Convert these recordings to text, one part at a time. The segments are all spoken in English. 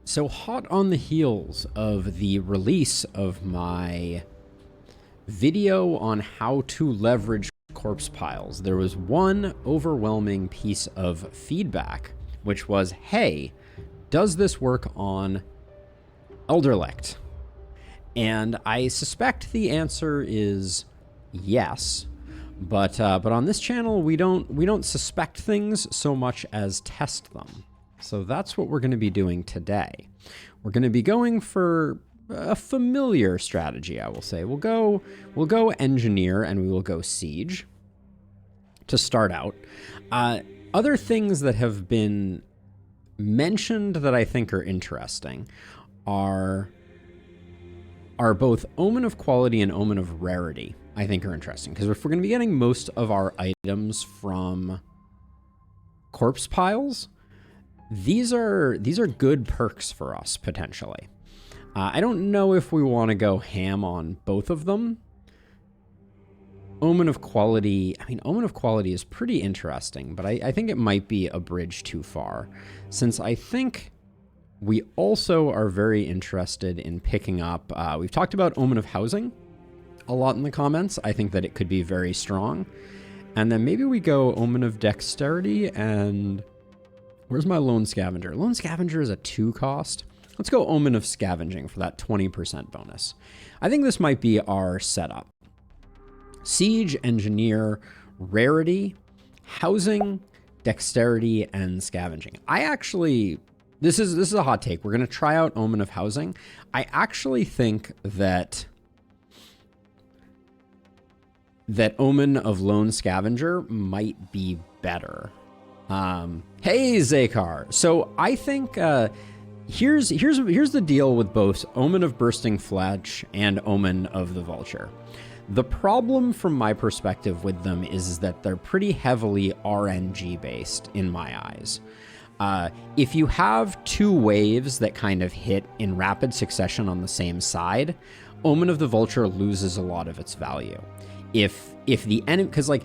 So hot on the heels of the release of my video on how to leverage corpse piles, there was one overwhelming piece of feedback, which was, hey, does this work on Elderlicht? And I suspect the answer is yes, but on this channel we don't suspect things so much as test them. So that's what we're going to be doing today. We're going to be going for a familiar strategy, I will say. We'll go engineer and we will go siege to start out. Other things that have been mentioned that I think are interesting are both Omen of Quality and Omen of Rarity. I think are interesting because if we're going to be getting most of our items from corpse piles, these are good perks for us potentially. I don't know if we want to go ham on both of them. Omen of Quality, I mean, Omen of Quality is pretty interesting, but I think it might be a bridge too far, since I think we also are very interested in picking up, we've talked about Omen of Housing a lot in the comments. I think that it could be very strong. And then maybe we go Omen of Dexterity and where's my Lone Scavenger? Lone Scavenger is a 2 cost. Let's go Omen of Scavenging for that 20% bonus. I think this might be our setup. Siege, Engineer, Rarity, Housing, Dexterity, and Scavenging. I actually, this is a hot take. We're going to try out Omen of Housing. I actually think that Omen of Lone Scavenger might be better. Hey, Zakar. So I think here's the deal with both Omen of Bursting Flesh and Omen of the Vulture. The problem from my perspective with them is that they're pretty heavily RNG based in my eyes. If you have 2 waves that kind of hit in rapid succession on the same side, Omen of the Vulture loses a lot of its value. If the enemy, because like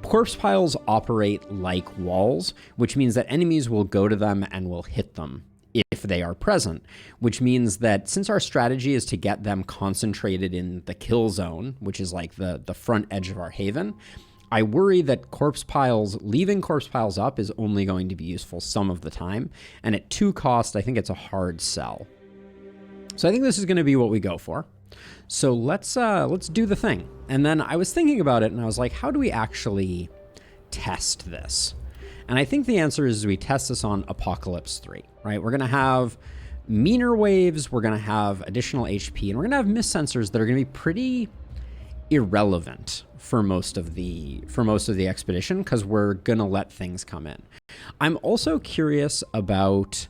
corpse piles operate like walls, which means that enemies will go to them and will hit them if they are present, which means that since our strategy is to get them concentrated in the kill zone, which is like the front edge of our haven, I worry that leaving corpse piles up is only going to be useful some of the time. And at 2 cost, I think it's a hard sell. So I think this is going to be what we go for. So let's do the thing. And then I was thinking about it and I was like, how do we actually test this? And I think the answer is we test this on Apocalypse 3, right? We're going to have meaner waves, we're going to have additional HP, and we're going to have mist sensors that are going to be pretty irrelevant for most of the expedition because we're going to let things come in. I'm also curious about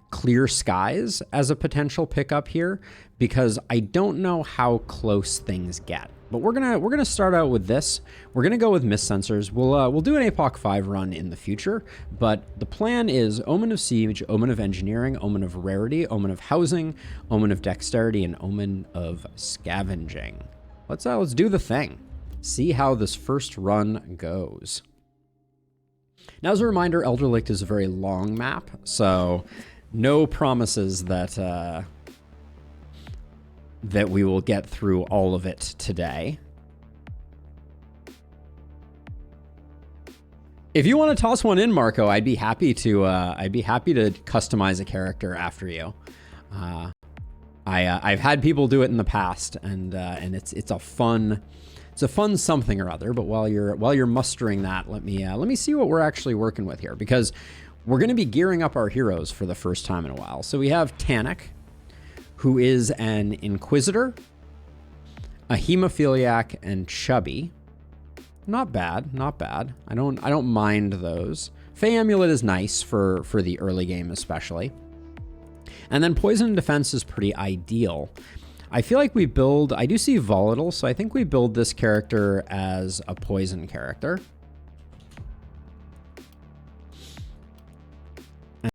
Clear Skies as a potential pickup here because I don't know how close things get. But we're gonna start out with this. We're gonna go with mist sensors. We'll do an APOC 5 run in the future, but the plan is Omen of Siege, Omen of Engineering, Omen of Rarity, Omen of Housing, Omen of Dexterity, and Omen of Scavenging. Let's do the thing. See how this first run goes. Now, as a reminder, Elderlicht is a very long map, so no promises that that we will get through all of it today. If you want to toss one in, Marco, I'd be happy to customize a character after you. I've had people do it in the past, and it's a fun something or other. But while you're mustering that, let me see what we're actually working with here, because we're going to be gearing up our heroes for the first time in a while. So we have Tannic, who is an Inquisitor, a Hemophiliac, and Chubby. Not bad, not bad. I don't mind those. Fey Amulet is nice for the early game especially. And then Poison and Defense is pretty ideal. I feel like I do see Volatile, so I think we build this character as a Poison character.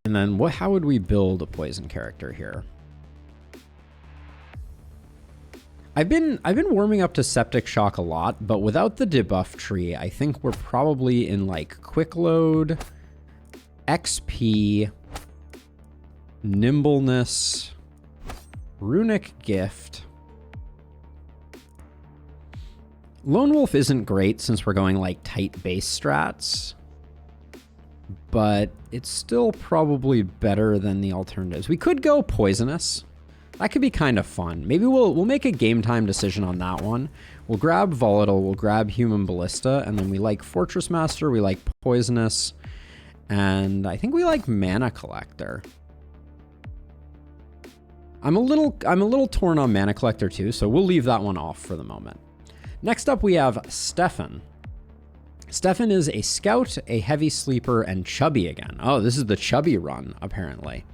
And then how would we build a Poison character here? I've been warming up to Septic Shock a lot, but without the debuff tree, I think we're probably in like Quick Load, XP, Nimbleness, runic gift. Lone Wolf isn't great since we're going like tight base strats, but it's still probably better than the alternatives. We could go poisonous. That could be kind of fun. Maybe we'll make a game time decision on that one. We'll grab volatile, we'll grab human ballista, and then we like fortress master, we like poisonous, and I think we like mana collector. I'm a little torn on mana collector too, so we'll leave that one off for the moment. Next up, we have Stefan. Stefan is a scout, a heavy sleeper, and chubby again. Oh, this is the chubby run, apparently.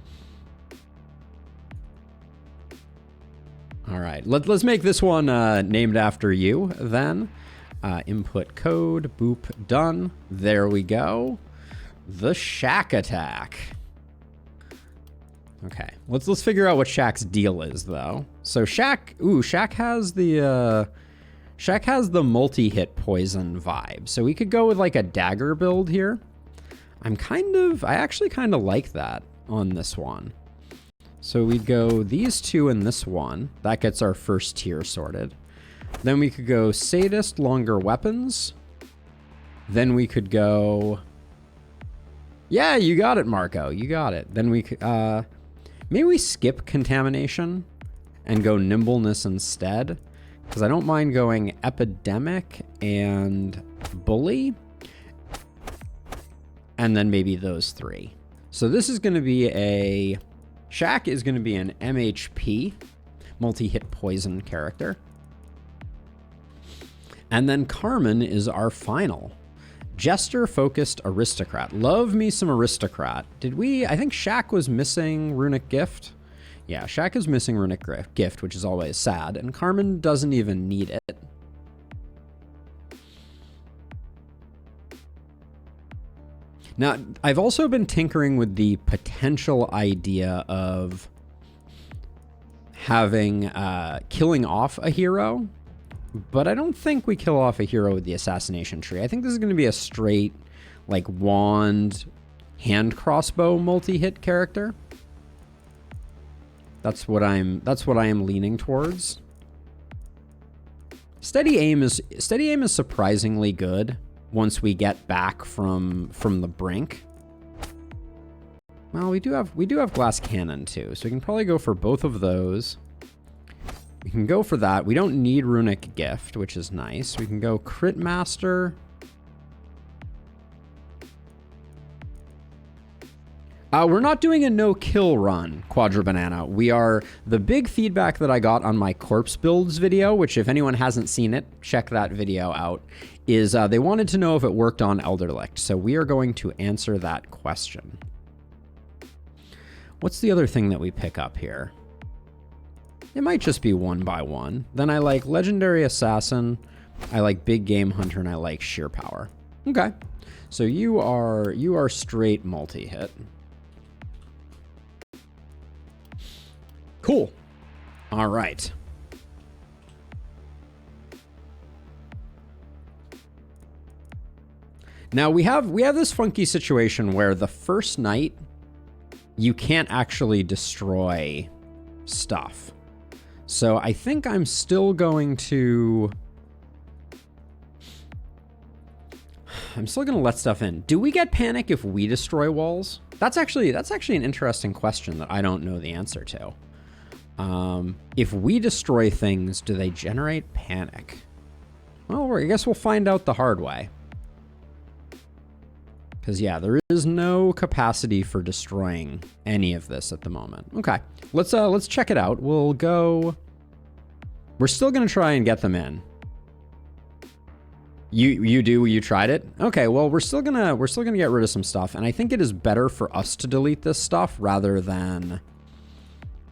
All right, let's make this one named after you, then. Input code, boop, done. There we go. The Shack attack. Okay, let's figure out what Shack's deal is, though. So Shack has the... Shack has the multi-hit poison vibe, so we could go with like a dagger build here. I actually kind of like that on this one. So we'd go these two and this one. That gets our first tier sorted. Then we could go sadist, longer weapons. Then we could go... Yeah, you got it, Marco. You got it. Then we could... maybe we skip contamination and go nimbleness instead. Because I don't mind going epidemic and bully. And then maybe those three. So this is going to be a... Shack is going to be an MHP, multi-hit poison character. And then Carmen is our final. Jester-focused aristocrat. Love me some aristocrat. I think Shack was missing runic gift. Yeah, Shack is missing runic gift, which is always sad, and Carmen doesn't even need it. Now, I've also been tinkering with the potential idea of having killing off a hero, but I don't think we kill off a hero with the assassination tree. I think this is going to be a straight, like, wand, hand crossbow multi-hit character. That's what I am leaning towards. Steady aim is surprisingly good once we get back from the brink. Well, we do have glass cannon too, so we can probably go for both of those. We can go for that. We don't need runic gift, which is nice. We can go crit master. We're not doing a no-kill run, Quadra Banana. The big feedback that I got on my corpse builds video, which if anyone hasn't seen it, check that video out, is they wanted to know if it worked on Elderlicht. So we are going to answer that question. What's the other thing that we pick up here? It might just be one by one. Then I like Legendary Assassin, I like Big Game Hunter, and I like Sheer Power. Okay, so you are straight multi-hit. Cool. All right. Now we have this funky situation where the first night you can't actually destroy stuff. So I think I'm still going to let stuff in. Do we get panic if we destroy walls? That's actually an interesting question that I don't know the answer to. If we destroy things, do they generate panic? Well, I guess we'll find out the hard way. Because, yeah, there is no capacity for destroying any of this at the moment. Okay, let's check it out. We'll go... We're still going to try and get them in. You tried it? Okay, well, we're still gonna get rid of some stuff, and I think it is better for us to delete this stuff rather than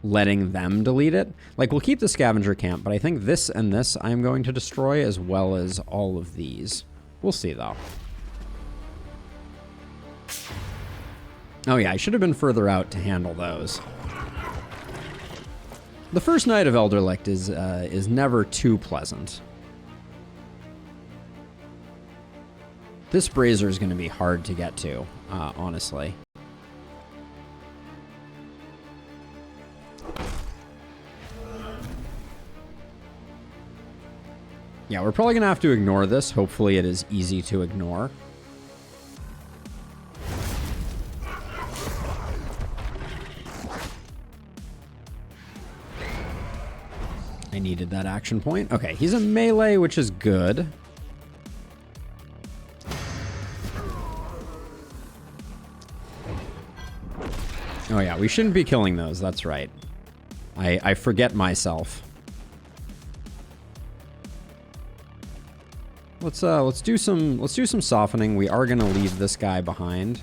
letting them delete it. Like, we'll keep the scavenger camp, but I think this and this I'm going to destroy as well as all of these. We'll see, though. Oh yeah, I should have been further out to handle those. The first night of Elderlicht is never too pleasant. This brazier is going to be hard to get to, honestly. Yeah, we're probably going to have to ignore this. Hopefully it is easy to ignore. I needed that action point. Okay, he's a melee, which is good. Oh yeah, we shouldn't be killing those. That's right. I forget myself. Let's do some softening. We are gonna leave this guy behind.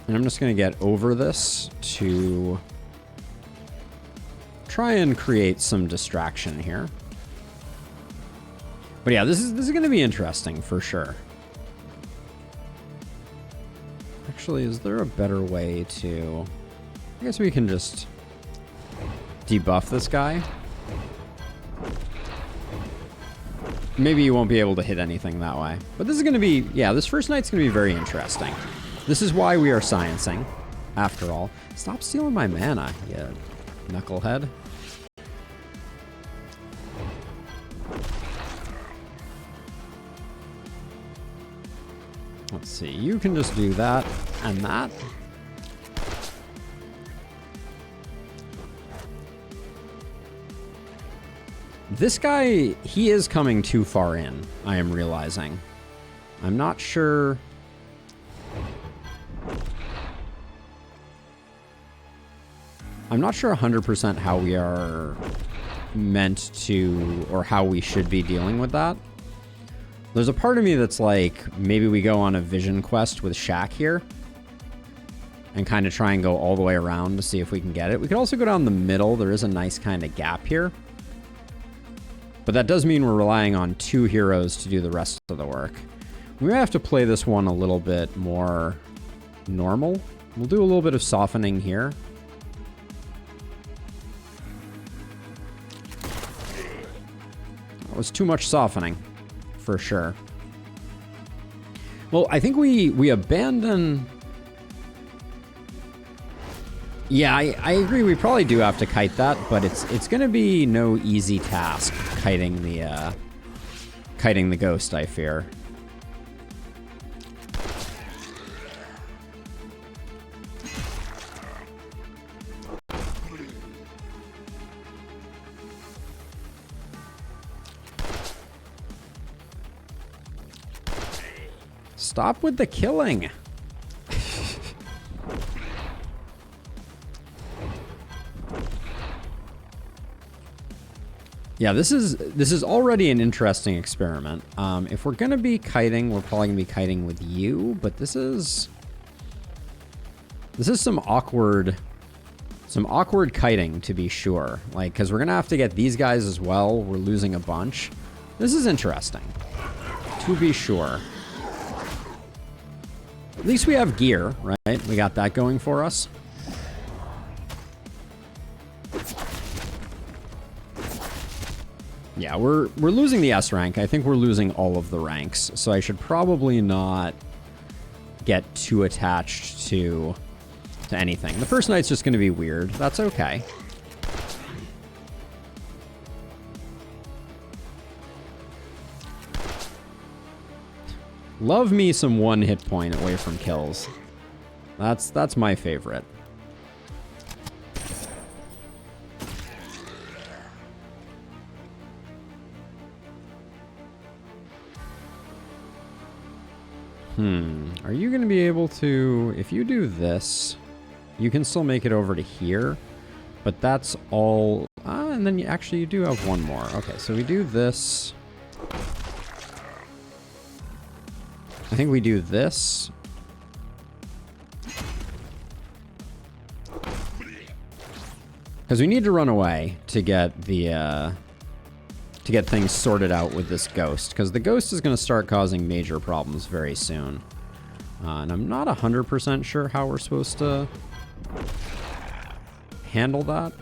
And I'm just gonna get over this to try and create some distraction here. But yeah, this is gonna be interesting for sure. Actually, is there a better way to... I guess we can just debuff this guy. Maybe you won't be able to hit anything that way. But this is going to be... Yeah, this first night's going to be very interesting. This is why we are sciencing, after all. Stop stealing my mana, you knucklehead. Let's see. You can just do that and that. This guy, he is coming too far in, I am realizing. I'm not sure... I'm not sure 100% how we are meant to, or how we should be dealing with that. There's a part of me that's like, maybe we go on a vision quest with Shaq here and kind of try and go all the way around to see if we can get it. We could also go down the middle. There is a nice kind of gap here. But that does mean we're relying on 2 heroes to do the rest of the work. We may have to play this one a little bit more normal. We'll do a little bit of softening here. That was too much softening, for sure. Well, I think we abandon... Yeah, I agree. We probably do have to kite that, but it's going to be no easy task kiting the ghost, I fear. Stop with the killing. Yeah, this is already an interesting experiment. If we're gonna be kiting, we're probably gonna be kiting with you, but this is some awkward kiting, to be sure. Like, because we're gonna have to get these guys as well. We're losing a bunch. This is interesting, to be sure. At least we have gear, right? We got that going for us. Yeah, we're losing the S rank. I think we're losing all of the ranks, so I should probably not get too attached to anything. The first night's just going to be weird. That's okay. Love me some 1 hit point away from kills. That's my favorite. Are you going to be able to... If you do this, you can still make it over to here, but that's all... and then you do have one more. Okay, so we do this. I think we do this. Because we need to run away to get the... to get things sorted out with this ghost, because the ghost is going to start causing major problems very soon. And I'm not 100% sure how we're supposed to handle that.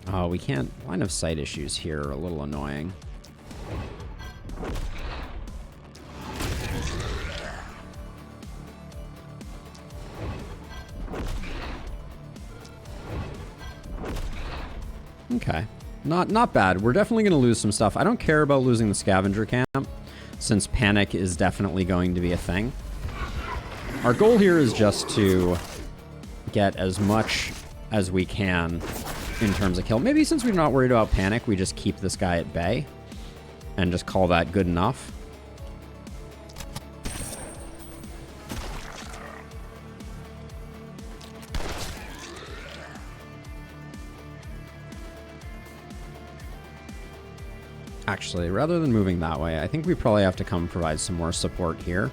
Oh, we can't. Line of sight issues here are a little annoying. Okay. Not bad. We're definitely going to lose some stuff. I don't care about losing the scavenger camp, since panic is definitely going to be a thing. Our goal here is just to get as much as we can in terms of kill. Maybe since we're not worried about panic, we just keep this guy at bay and just call that good enough. Actually, rather than moving that way, I think we probably have to come provide some more support here.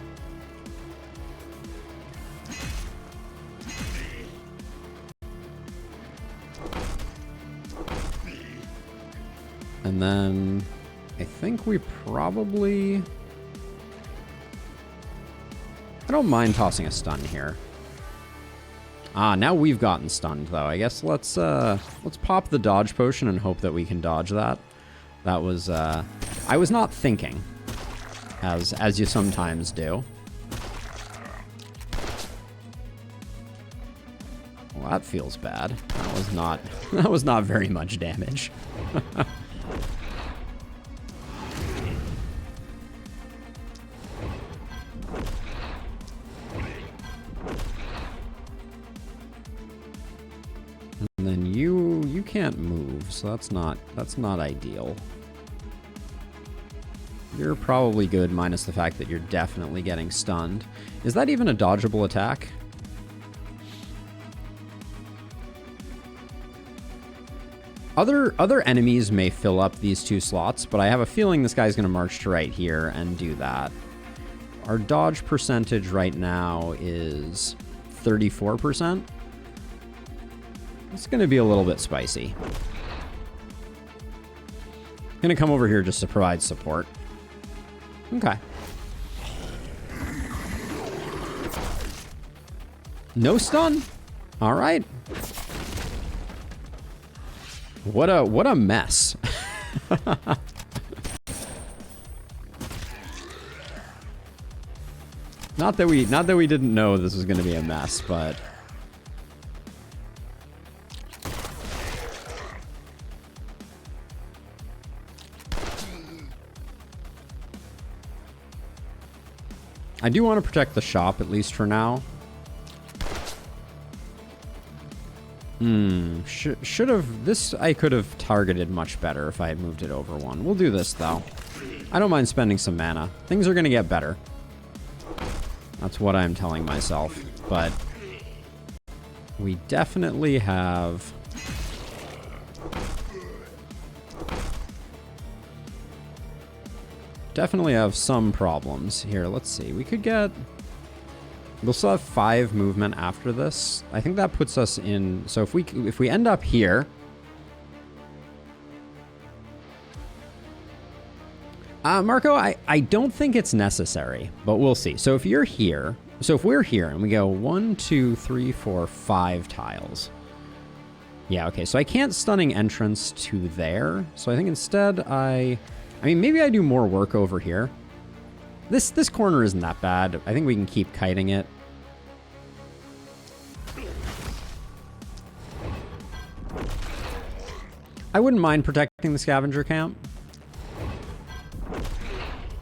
And then I think we probably... I don't mind tossing a stun here. Ah, now we've gotten stunned though. I guess let's pop the dodge potion and hope that we can dodge that. That was I was not thinking, as you sometimes do. Well, that feels bad. That was not very much damage. And then you can't move, so that's not ideal. You're probably good, minus the fact that you're definitely getting stunned. Is that even a dodgeable attack? Other enemies may fill up these two slots, but I have a feeling this guy's going to march to right here and do that. Our dodge percentage right now is 34%. It's going to be a little bit spicy. Going to come over here just to provide support. Okay. No stun. All right. What a mess. Not that we didn't know this was going to be a mess, but I do want to protect the shop, at least for now. Should have... This I could have targeted much better if I had moved it over one. We'll do this, though. I don't mind spending some mana. Things are going to get better. That's what I'm telling myself. But we definitely have... Definitely have some problems here. Let's see. We could get... We'll still have 5 movement after this. I think that puts us in... So if we end up here... Marco, I don't think it's necessary, but we'll see. So if you're here... So if we're here and we go 1, 2, 3, 4, 5 tiles... Yeah, okay. So I can't stunning entrance to there. So I think instead I mean, maybe I do more work over here. This corner isn't that bad. I think we can keep kiting it. I wouldn't mind protecting the scavenger camp.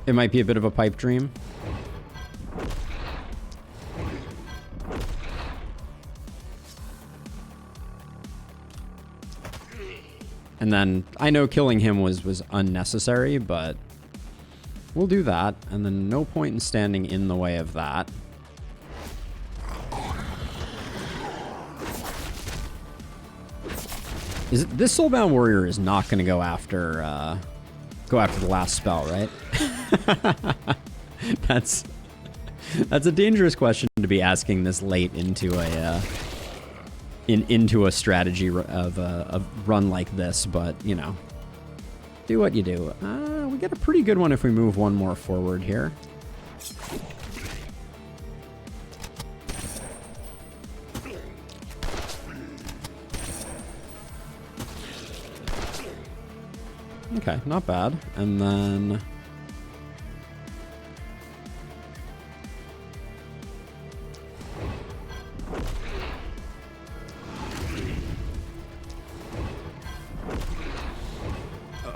It might be a bit of a pipe dream. And then I know killing him was unnecessary, but we'll do that. And then no point in standing in the way of that. This Soulbound Warrior is not going to go after the last spell, right? That's a dangerous question to be asking this late into a into a strategy of a run like this, but you know, do what you do. We get a pretty good one if we move one more forward here. Okay, not bad. And then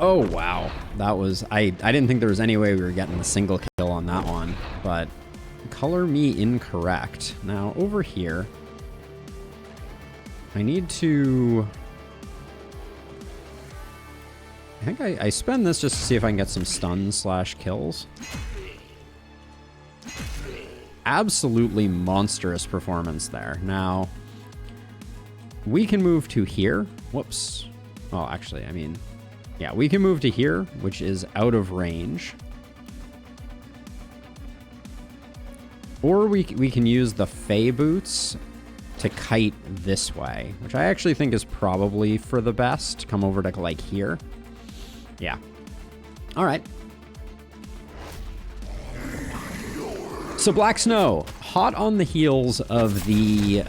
Oh, wow. That was... I didn't think there was any way we were getting a single kill on that one, but color me incorrect. Now, over here, I need to... I think I spend this just to see if I can get some stuns / kills. Absolutely monstrous performance there. Now, we can move to here. Whoops. Well, actually, I mean, yeah, we can move to here, which is out of range. Or we can use the Fey boots to kite this way, which I actually think is probably for the best. Come over to, like, here. Yeah. All right. So Black Snow, hot on the heels of the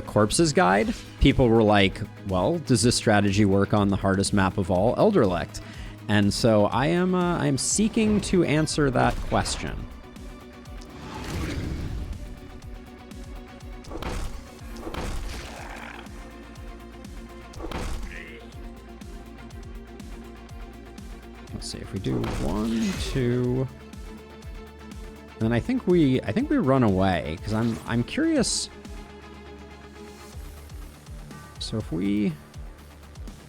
Corpses Guide, people were like, well, does this strategy work on the hardest map of all, Elderlicht? And so I am seeking to answer that question. Let's see if we do 1, 2. Then I think we run away, because I'm curious. So if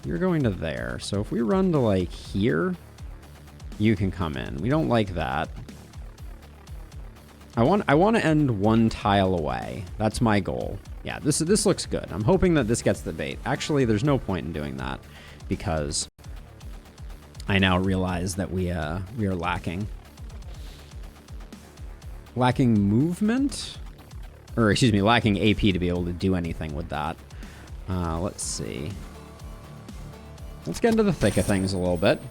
you're going to there. So if we run to like here, you can come in. We don't like that. I want to end 1 tile away. That's my goal. Yeah, this looks good. I'm hoping that this gets the bait. Actually, there's no point in doing that because I now realize that we are lacking movement, or excuse me, lacking AP to be able to do anything with that. Let's see. Let's get into the thick of things a little bit.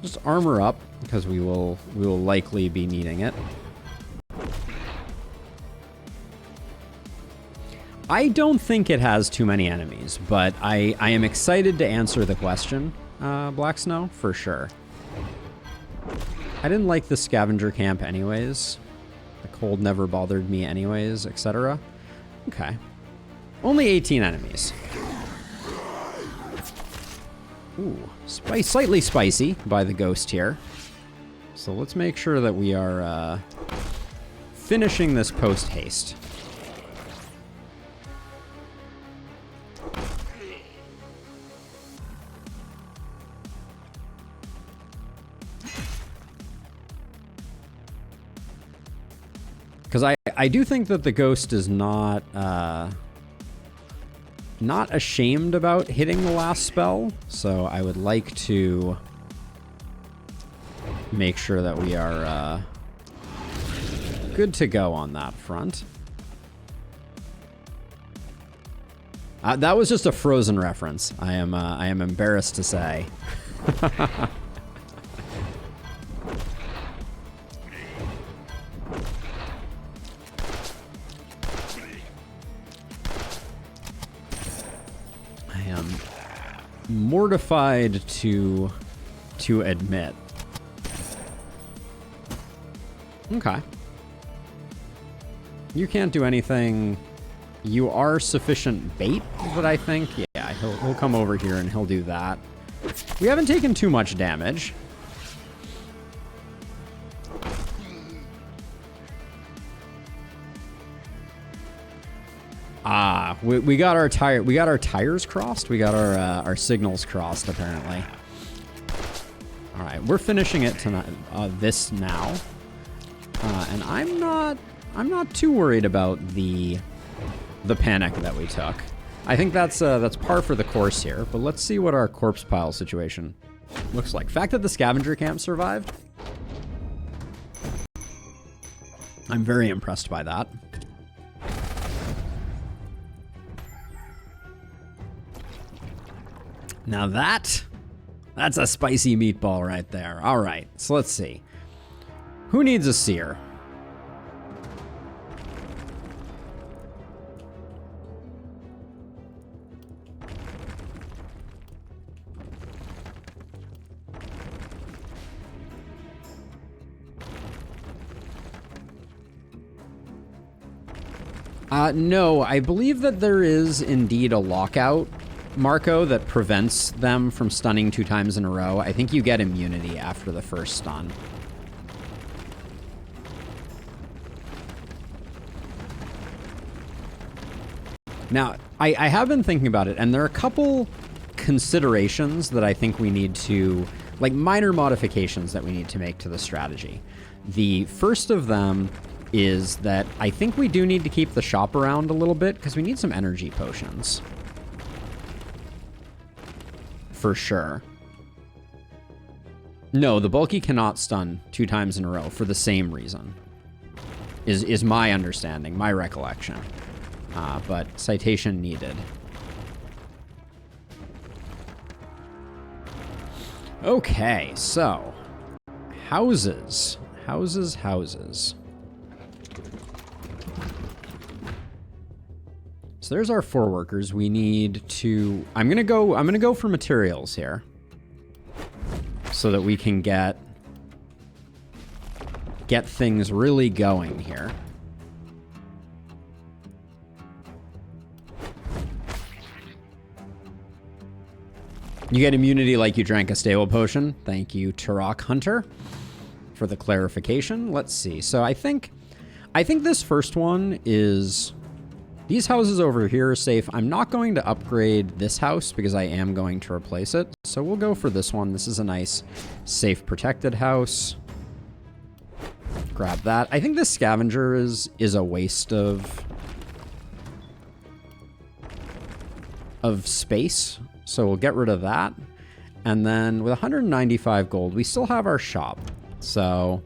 Just armor up, because we will likely be needing it. I don't think it has too many enemies, but I am excited to answer the question, Black Snow, for sure. I didn't like the scavenger camp anyways. The cold never bothered me anyways, etc. Okay. Only 18 enemies. Ooh, slightly spicy by the ghost here. So let's make sure that we are finishing this post-haste. Because I do think that the ghost is not ashamed about hitting the last spell, so I would like to make sure that we are good to go on that front. That was just a Frozen reference. I am embarrassed to say. Mortified to admit. Okay. You can't do anything. You are sufficient bait, but I think, yeah, he'll come over here and he'll do that. We haven't taken too much damage. We got our tires crossed. We got our signals crossed, apparently. All right, we're finishing it tonight. This now, and I'm not too worried about the panic that we took. I think that's par for the course here. But let's see what our corpse pile situation looks like. Fact that the scavenger camp survived, I'm very impressed by that. Now that's a spicy meatball right there. All right, so let's see. Who needs a seer? No, I believe that there is indeed a lockout, Marco, that prevents them from stunning 2 times in a row. I think you get immunity after the first stun. Now, I have been thinking about it, and there are a couple considerations that I think we need to, like minor modifications that we need to make to the strategy. The first of them is that I think we do need to keep the shop around a little bit because we need some energy potions. For sure. No, the bulky cannot stun 2 times in a row for the same reason. Is my understanding, my recollection. But citation needed. Okay, so houses. So there's our 4 workers. We need to, I'm gonna go for materials here so that we can get things really going here. You get immunity like you drank a stable potion. Thank you, Turok Hunter, for the clarification. Let's see. So I think this first one is, these houses over here are safe. I'm not going to upgrade this house because I am going to replace it. So we'll go for this one. This is a nice, safe, protected house. Grab that. I think this scavenger is a waste of space. So we'll get rid of that. And then with 195 gold, we still have our shop. So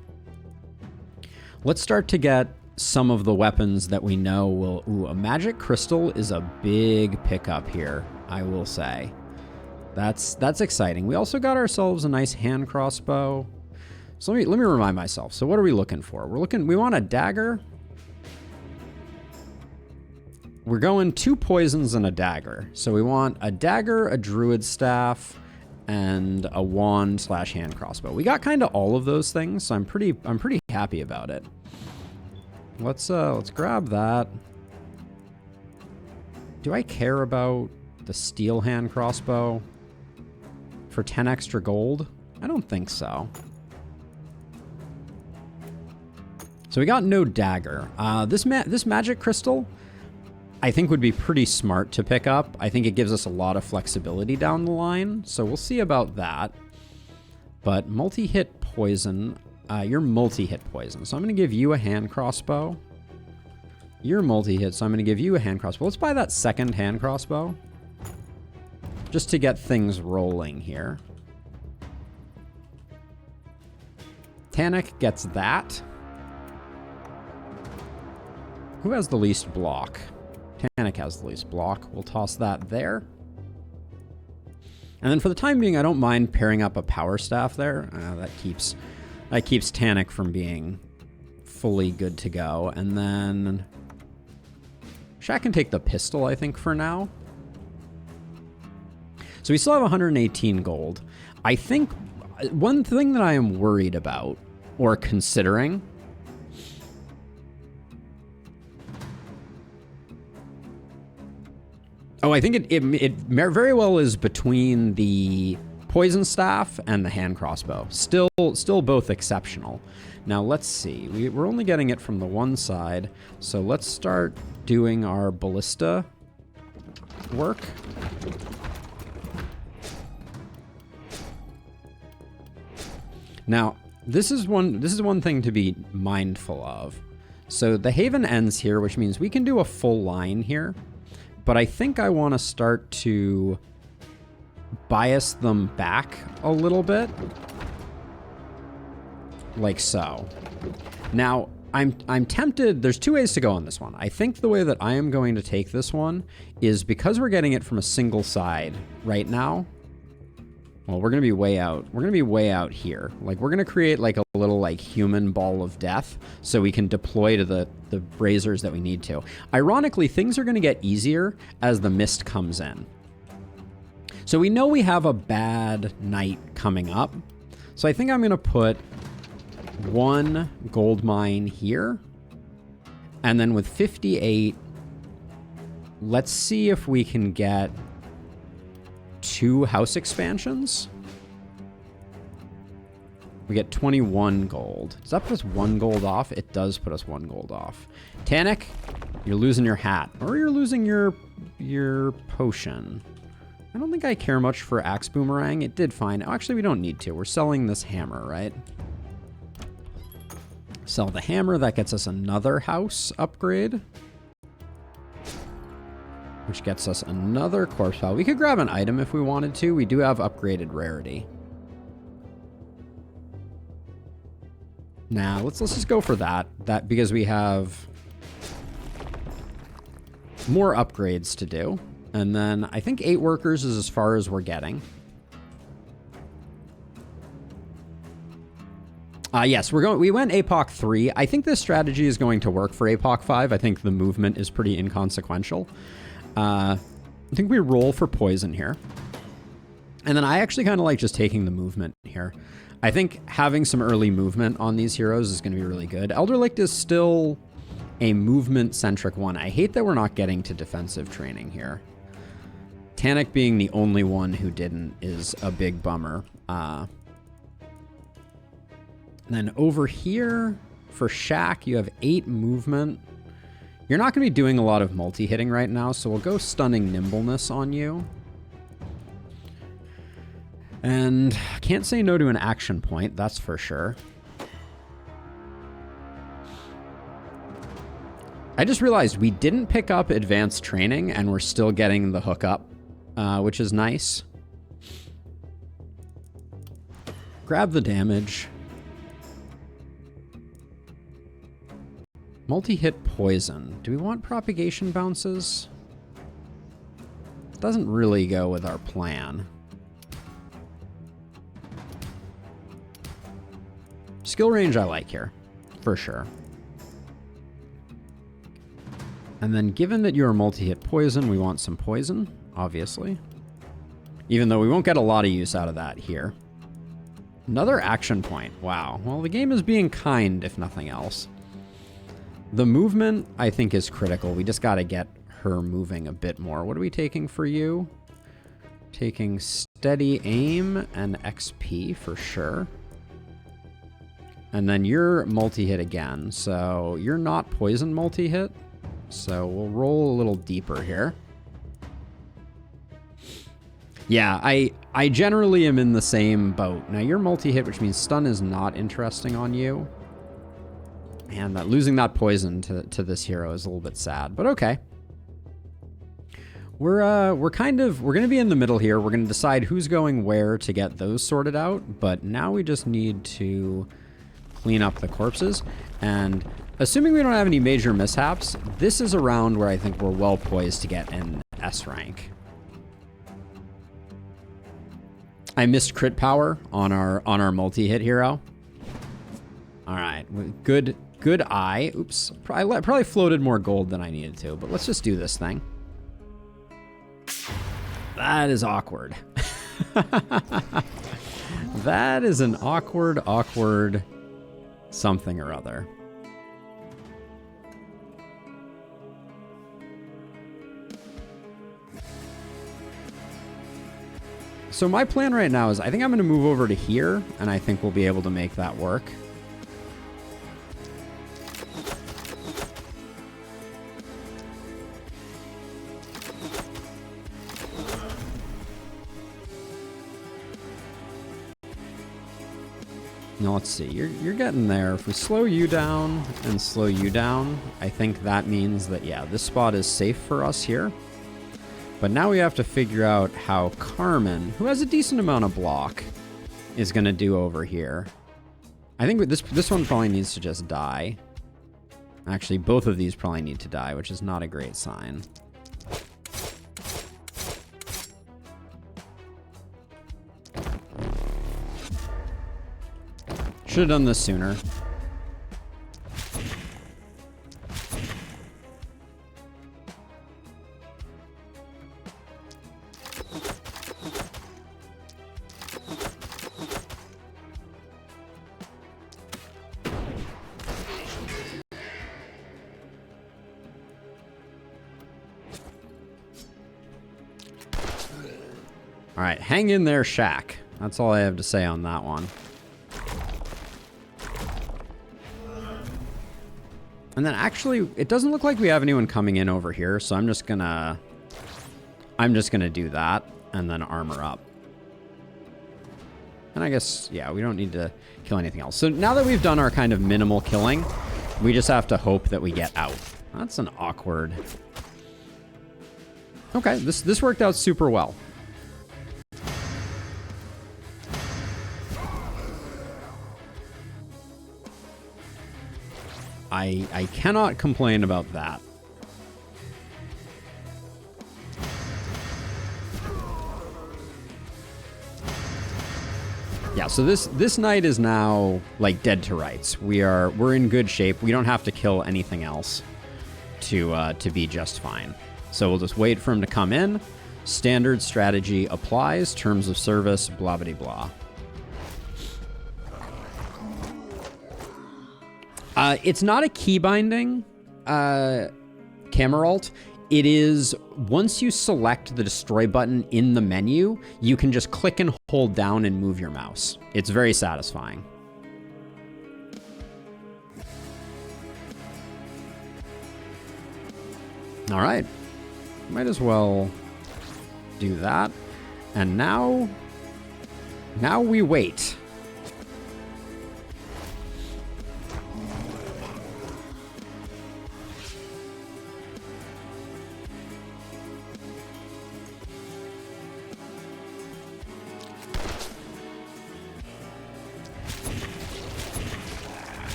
let's start to get some of the weapons that we know will... Ooh, a magic crystal is a big pickup here, I will say. That's exciting. We also got ourselves a nice hand crossbow. So let me remind myself. So what are we looking for? We want a dagger. We're going 2 poisons and a dagger. So we want a dagger, a druid staff, and a wand / hand crossbow. We got kind of all of those things, so I'm pretty happy about it. Let's grab that. Do I care about the steel hand crossbow for 10 extra gold? I don't think so. So we got no dagger. This magic crystal, I think would be pretty smart to pick up. I think it gives us a lot of flexibility down the line, so we'll see about that. But multi-hit poison, you're multi-hit poison, so I'm going to give you a hand crossbow. You're multi-hit, so I'm going to give you a hand crossbow. Let's buy that second hand crossbow, just to get things rolling here. Tannic gets that. Who has the least block? Tannic has the least block. We'll toss that there. And then for the time being, I don't mind pairing up a power staff there. That keeps Tannic from being fully good to go. And then Shaq can take the pistol, I think, for now. So we still have 118 gold. I think one thing that I am worried about or considering... Oh, I think it very well is between the poison staff and the hand crossbow. Still both exceptional. Now let's see. We're only getting it from the one side, so let's start doing our ballista work. Now, this is one thing to be mindful of. So the haven ends here, which means we can do a full line here. But I think I want to start to bias them back a little bit. Like so. Now, I'm tempted. There's 2 ways to go on this one. I think the way that I am going to take this one is because we're getting it from a single side right now. Well, we're going to be way out. We're going to be way out here. Like, we're going to create like a little like human ball of death so we can deploy to the braziers that we need to. Ironically, things are going to get easier as the mist comes in. So we know we have a bad night coming up. So I think I'm going to put 1 gold mine here. And then with 58, let's see if we can get 2 house expansions. We get 21 gold. Does that put us 1 gold off? It does put us 1 gold off. Tannic, you're losing your hat. Or you're losing your potion. I don't think I care much for Axe Boomerang. It did fine. Oh, actually, we don't need to. We're selling this hammer, right? Sell the hammer. That gets us another house upgrade. Which gets us another corpse pile. We could grab an item if we wanted to. We do have upgraded rarity. Nah, let's just go for that. That because we have more upgrades to do. And then I think 8 workers is as far as we're getting. Yes, we went APOC 3. I think this strategy is going to work for APOC 5. I think the movement is pretty inconsequential. I think we roll for poison here. And then I actually kind of like just taking the movement here. I think having some early movement on these heroes is going to be really good. Elderlicht is still a movement-centric one. I hate that we're not getting to defensive training here. Tannic being the only one who didn't is a big bummer. Then over here, for Shaq, you have 8 movement. You're not going to be doing a lot of multi-hitting right now, so we'll go Stunning Nimbleness on you. And can't say no to an action point, that's for sure. I just realized we didn't pick up advanced training, and we're still getting the hookup, which is nice. Grab the damage. Multi-hit poison. Do we want propagation bounces? Doesn't really go with our plan. Skill range I like here, for sure. And then given that you're multi-hit poison, we want some poison, obviously. Even though we won't get a lot of use out of that here. Another action point. Wow. Well, the game is being kind, if nothing else. The movement, I think, is critical. We just got to get her moving a bit more. What are we taking for you? Taking steady aim and XP for sure. And then you're multi-hit again. So you're not poison multi-hit. So we'll roll a little deeper here. Yeah, I generally am in the same boat. Now you're multi-hit, which means stun is not interesting on you. And losing that poison to this hero is a little bit sad, but okay. We're going to be in the middle here. We're going to decide who's going where to get those sorted out, but now we just need to clean up the corpses. And assuming we don't have any major mishaps, this is a round where I think we're well poised to get an S rank. I missed crit power on our multi-hit hero. All right, good eye. Oops, I probably floated more gold than I needed to, but let's just do this thing. That is awkward. That is an awkward something or other. So my plan right now is I think I'm going to move over to here, and I think we'll be able to make that work. Now let's see, you're getting there. If we slow you down and slow you down, I think that means that, yeah, this spot is safe for us here. But now we have to figure out how Carmen, who has a decent amount of block, is going to do over here. I think this one probably needs to just die. Actually, both of these probably need to die, which is not a great sign. Should have done this sooner. All right, hang in there, Shack. That's all I have to say on that one. And then actually, it doesn't look like we have anyone coming in over here, so I'm just gonna do that and then armor up. And I guess, yeah, we don't need to kill anything else. So now that we've done our kind of minimal killing, we just have to hope that we get out. That's an awkward... Okay, this worked out super well. I cannot complain about that. Yeah, so this knight is now like dead to rights. We're in good shape. We don't have to kill anything else to be just fine. So we'll just wait for him to come in. Standard strategy applies. Terms of service, blah blah blah. It's not a key binding camera alt. It is, once you select the destroy button in the menu, you can just click and hold down and move your mouse. It's very satisfying. All right, might as well do that. And now we wait.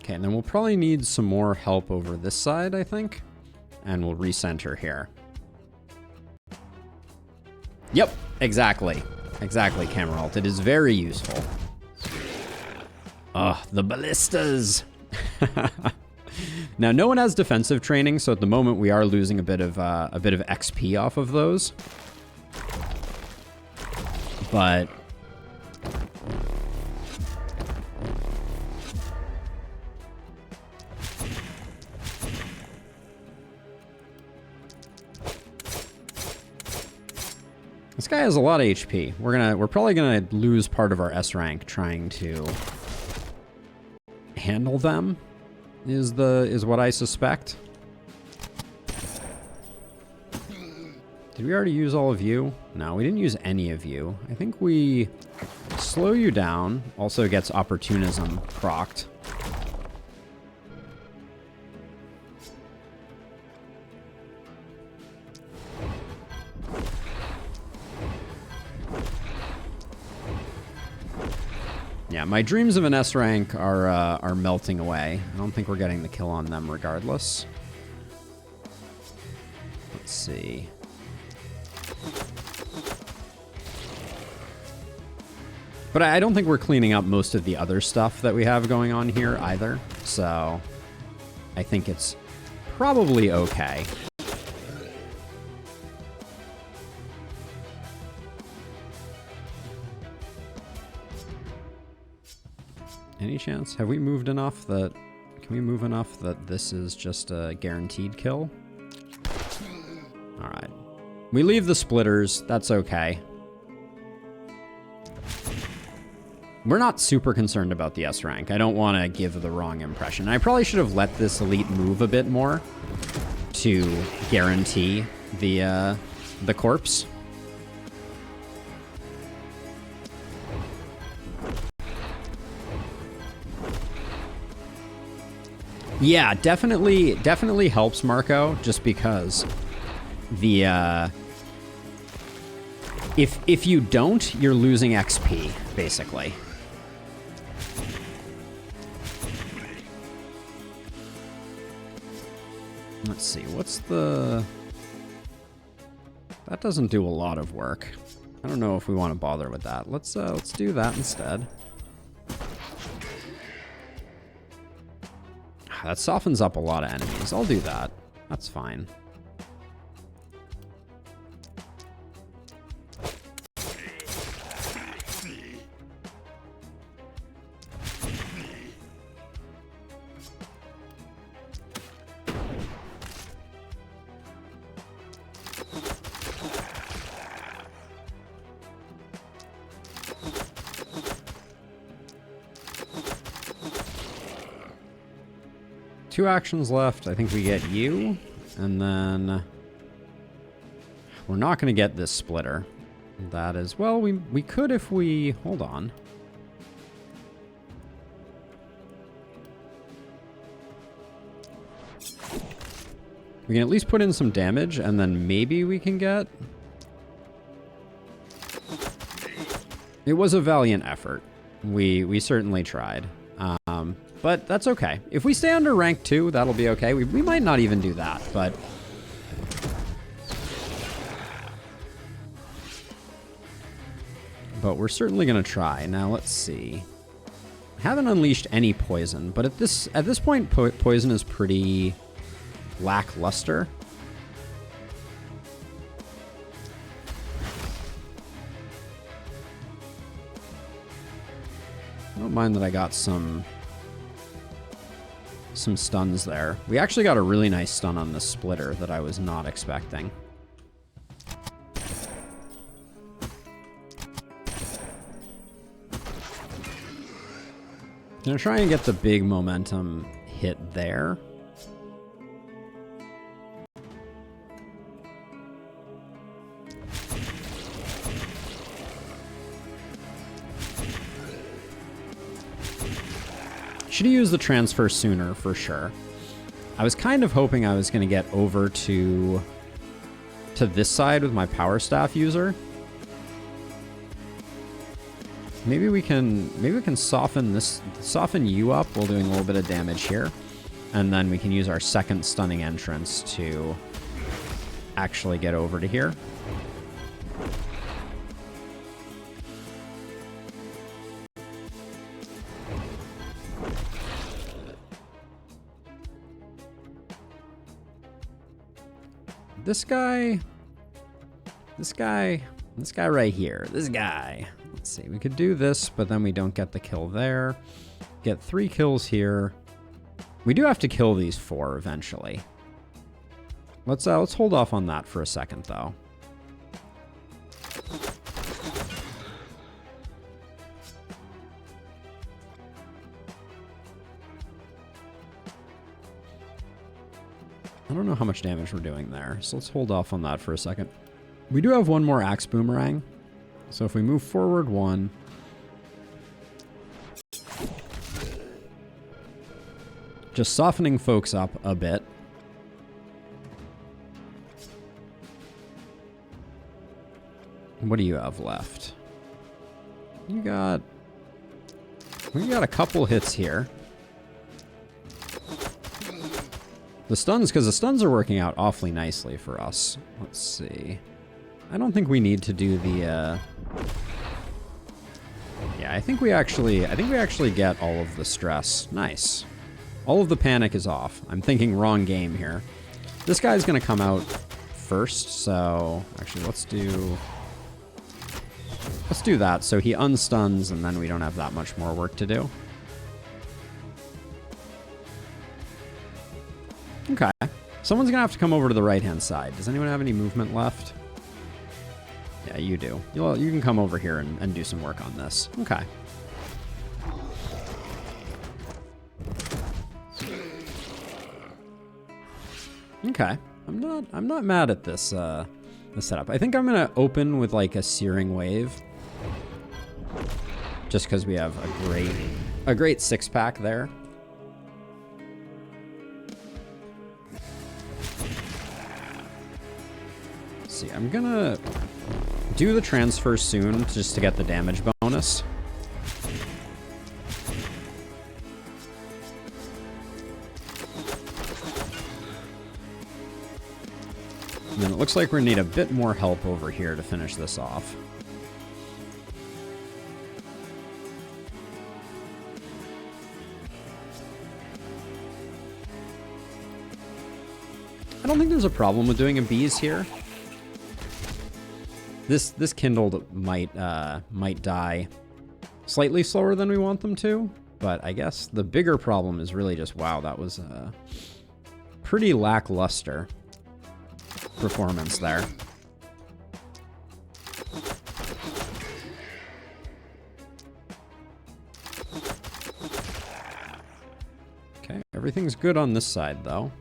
Okay, and then we'll probably need some more help over this side, I think. And we'll recenter here. Yep, exactly. Exactly, camera alt. It is very useful. Ugh, the ballistas. Now, no one has defensive training, so at the moment we are losing a bit of XP off of those. But... this guy has a lot of HP. We're probably gonna lose part of our S rank trying to handle them. Is what I suspect. Did we already use all of you? No, we didn't use any of you. I think we slow you down. Also gets opportunism procced. Yeah, my dreams of an S rank are melting away. I don't think we're getting the kill on them regardless. Let's see. But I don't think we're cleaning up most of the other stuff that we have going on here either. So I think it's probably okay. Any chance? Have we moved enough that... Can we move enough that this is just a guaranteed kill? Alright. We leave the splitters. That's okay. We're not super concerned about the S rank. I don't want to give the wrong impression. I probably should have let this elite move a bit more to guarantee the corpse. Yeah, definitely helps, Marco, just because the if you don't, you're losing XP, basically. Let's see, what's the... That doesn't do a lot of work. I don't know if we want to bother with that. Let's do that instead. That softens up a lot of enemies. I'll do that. That's fine. 2 actions left. I think we get you, and then we're not going to get this splitter. That is, well, we could if we, hold on. We can at least put in some damage, and then maybe we can get... It was a valiant effort. We certainly tried. But that's okay. If we stay under rank 2, that'll be okay. We might not even do that, but... But we're certainly going to try. Now, let's see. I haven't unleashed any poison, but at this point, poison is pretty lackluster. I don't mind that I got some stuns there. We actually got a really nice stun on the splitter that I was not expecting. I'm gonna try and get the big momentum hit there. Should have used the transfer sooner, for sure. I was kind of hoping I was going to get over to this side with my power staff user. Maybe we can soften you up while doing a little bit of damage here, and then we can use our second stunning entrance to actually get over to here. This guy right here, this guy. Let's see, we could do this, but then we don't get the kill there. Get 3 kills here. We do have to kill these 4 eventually. Let's hold off on that for a second, though. I don't know how much damage we're doing there, so let's hold off on that for a second. We do have one more axe boomerang, so if we move forward 1, just softening folks up a bit. What do you have left? We got a couple hits here. The stuns, because the stuns are working out awfully nicely for us. Let's see. I don't think we need to do the, Yeah, I think we actually get all of the stress. Nice. All of the panic is off. I'm thinking wrong game here. This guy's gonna come out first, so... Actually, let's do that. So he unstuns, and then we don't have that much more work to do. Okay. Someone's gonna have to come over to the right-hand side. Does anyone have any movement left? Yeah, you do. You can come over here and do some work on this. Okay. Okay. I'm not mad at this this setup. I think I'm gonna open with like a searing wave. Just because we have a great 6-pack there. See, I'm gonna do the transfer soon just to get the damage bonus. And then it looks like we're gonna need a bit more help over here to finish this off. I don't think there's a problem with doing a bees here. This kindled might die slightly slower than we want them to, but I guess the bigger problem is really just, wow, that was a pretty lackluster performance there. Okay, Everything's good on this side, though.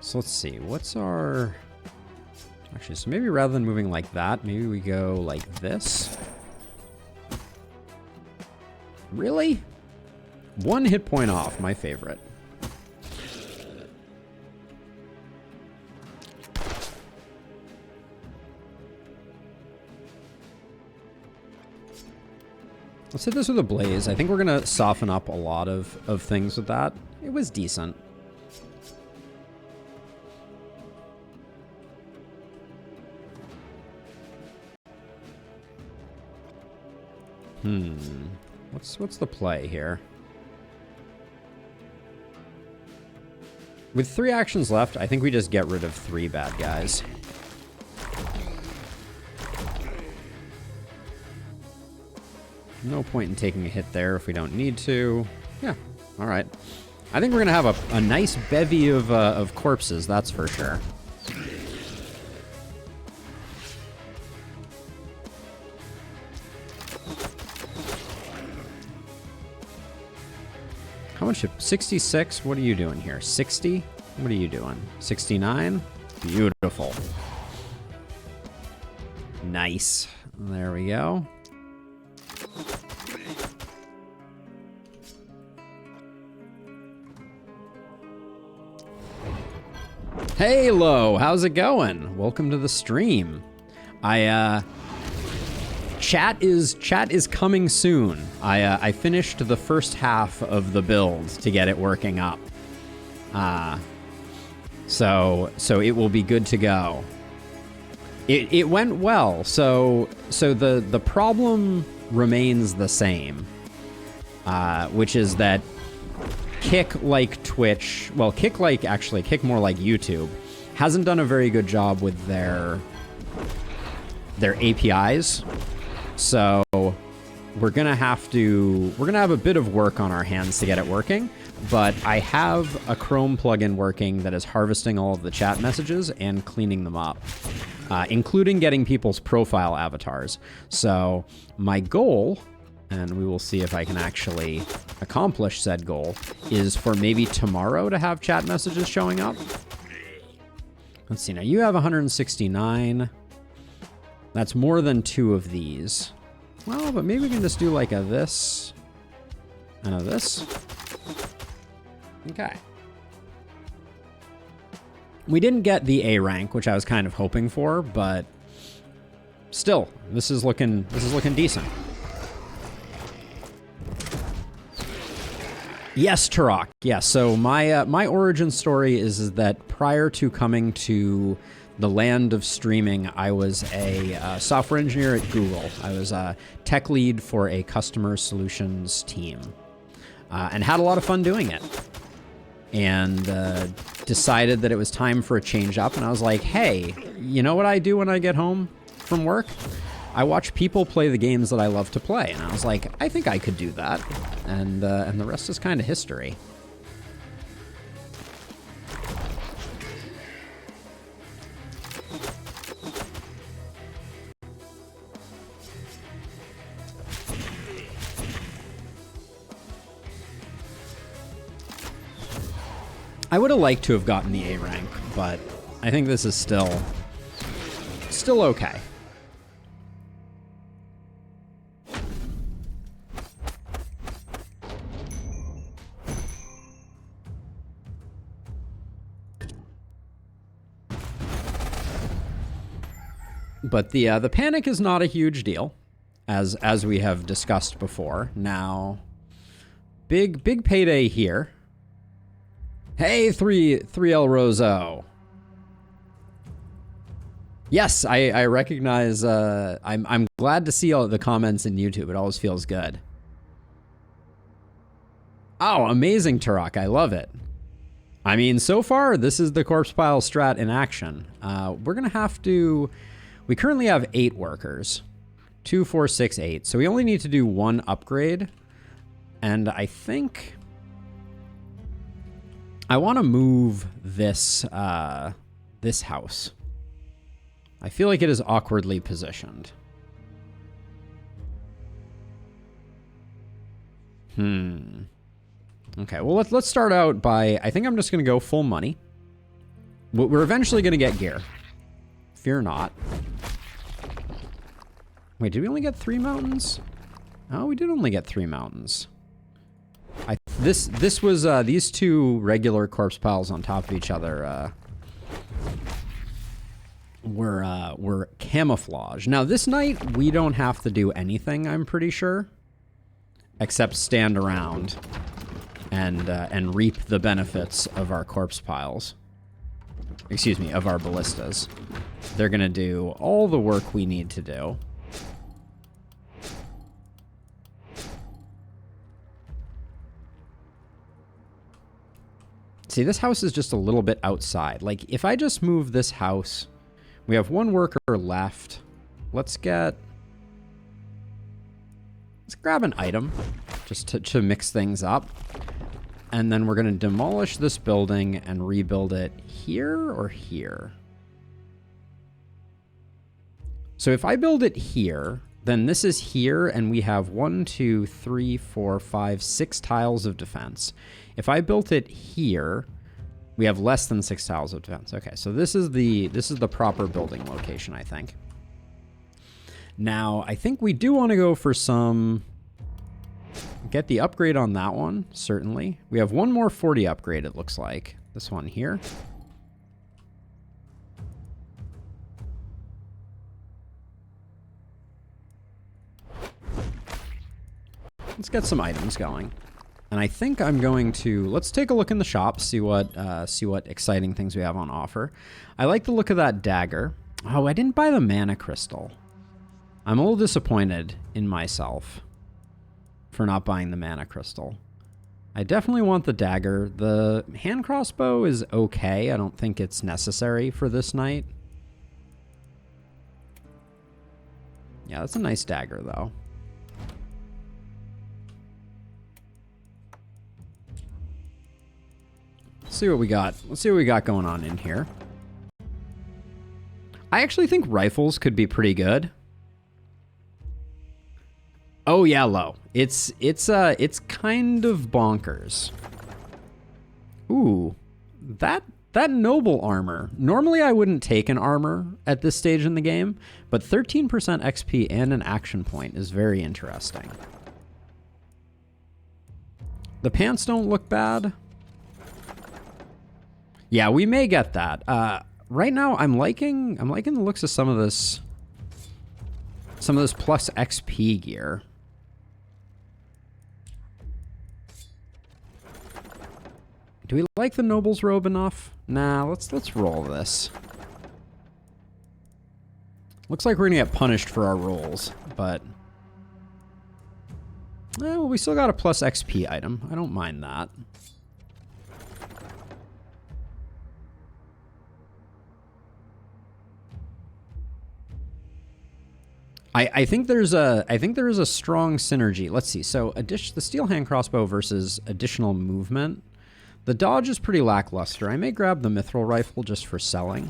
So let's see. What's our... Actually, so maybe rather than moving like that, maybe we go like this. Really? 1 hit point off, my favorite. Let's hit this with a blaze. I think we're going to soften up a lot of things with that. It was decent. What's the play here? With 3 actions left, I think we just get rid of 3 bad guys. No point in taking a hit there if we don't need to. Yeah, all right. I think we're going to have a nice bevy of corpses, that's for sure. How much? 66? What are you doing here? 60? What are you doing? 69? Beautiful. Nice. There we go. Hey, Lo, how's it going? Welcome to the stream. Chat is coming soon. I finished the first half of the build to get it working up. So it will be good to go. It went well. So the problem remains the same, which is that Kick like Twitch, well, Kick more like YouTube, hasn't done a very good job with their APIs. So we're gonna have a bit of work on our hands to get it working, but I have a Chrome plugin working that is harvesting all of the chat messages and cleaning them up, including getting people's profile avatars. So my goal, and we will see if I can actually accomplish said goal, is for maybe tomorrow to have chat messages showing up. Let's see, now you have 169. That's more than 2 of these. Well, but maybe we can just do like a this and a this. Okay. We didn't get the A rank, which I was kind of hoping for, but still, this is looking decent. Yes, Turok. Yes. So my origin story is that prior to coming to the land of streaming, I was a software engineer at Google. I was a tech lead for a customer solutions team, and had a lot of fun doing it. And decided that it was time for a change up. And I was like, hey, you know what I do when I get home from work? I watch people play the games that I love to play. And I was like, I think I could do that. And the rest is kind of history. I would have liked to have gotten the A rank, but I think this is still okay. But the panic is not a huge deal, as we have discussed before. Now, big payday here. Hey, 3L Roso. Yes, I recognize. I'm glad to see all the comments in YouTube. It always feels good. Oh, amazing, Turok. I love it. I mean, so far, this is the corpse pile strat in action. We're going to have to... We currently have 8 workers. 2, 4, 6, 8. So we only need to do 1 upgrade. And I think... I want to move this, this house. I feel like it is awkwardly positioned. Okay, well, let's start out by, I think I'm just going to go full money. We're eventually going to get gear. Fear not. Wait, did we only get 3 mountains? Oh, we did only get 3 mountains. This was, these 2 regular corpse piles on top of each other, were camouflage. Now, this night, we don't have to do anything, I'm pretty sure. Except stand around and reap the benefits of our corpse piles. Excuse me, of our ballistas. They're gonna do all the work we need to do. See, this house is just a little bit outside. Like, if I just move this house, we have 1 worker left. Let's grab an item just to mix things up. And then we're going to demolish this building and rebuild it here or here. So if I build it here, then this is here, and we have 1, 2, 3, 4, 5, 6 tiles of defense. If I built it here, we have less than 6 tiles of defense. Okay, so this is the proper building location, I think. Now, I think we do want to go for some... Get the upgrade on that one, certainly. We have 1 more 40 upgrade, it looks like. This one here. Let's get some items going. And I think I'm going to... Let's take a look in the shop, see what exciting things we have on offer. I like the look of that dagger. Oh, I didn't buy the mana crystal. I'm a little disappointed in myself for not buying the mana crystal. I definitely want the dagger. The hand crossbow is okay. I don't think it's necessary for this night. Yeah, that's a nice dagger, though. Let's see what we got. Let's see what we got going on in here. I actually think rifles could be pretty good. Oh yeah, low. It's kind of bonkers. Ooh, that noble armor. Normally I wouldn't take an armor at this stage in the game, but 13% XP and an action point is very interesting. The pants don't look bad. Yeah, we may get that. Right now I'm liking the looks of some of this plus XP gear. Do we like the noble's robe enough? Nah, let's roll this. Looks like we're gonna get punished for our rolls, but well, we still got a plus XP item. I don't mind that. I think there's a strong synergy. Let's see. So the steel hand crossbow versus additional movement. The dodge is pretty lackluster. I may grab the mithril rifle just for selling.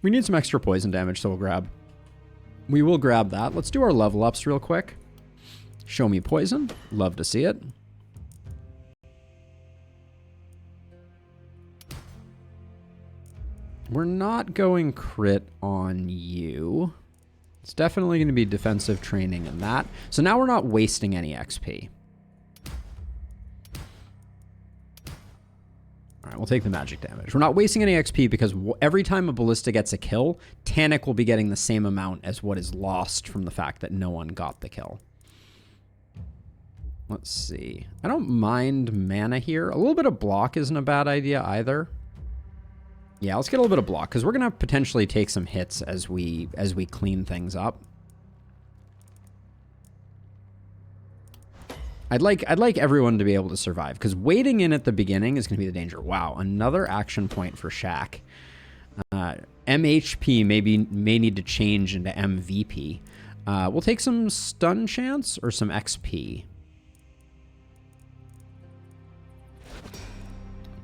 We need some extra poison damage, so we will grab that. Let's do our level ups real quick. Show me poison. Love to see it. We're not going crit on you. It's definitely going to be defensive training in that. So now we're not wasting any XP. All right, we'll take the magic damage. We're not wasting any XP because every time a ballista gets a kill, Tannic will be getting the same amount as what is lost from the fact that no one got the kill. Let's see. I don't mind mana here. A little bit of block isn't a bad idea either. Yeah, let's get a little bit of block because we're gonna potentially take some hits as we clean things up. I'd like everyone to be able to survive because waiting in at the beginning is gonna be the danger. Wow, another action point for Shaq. MHP may need to change into MVP. We'll take some stun chance or some XP.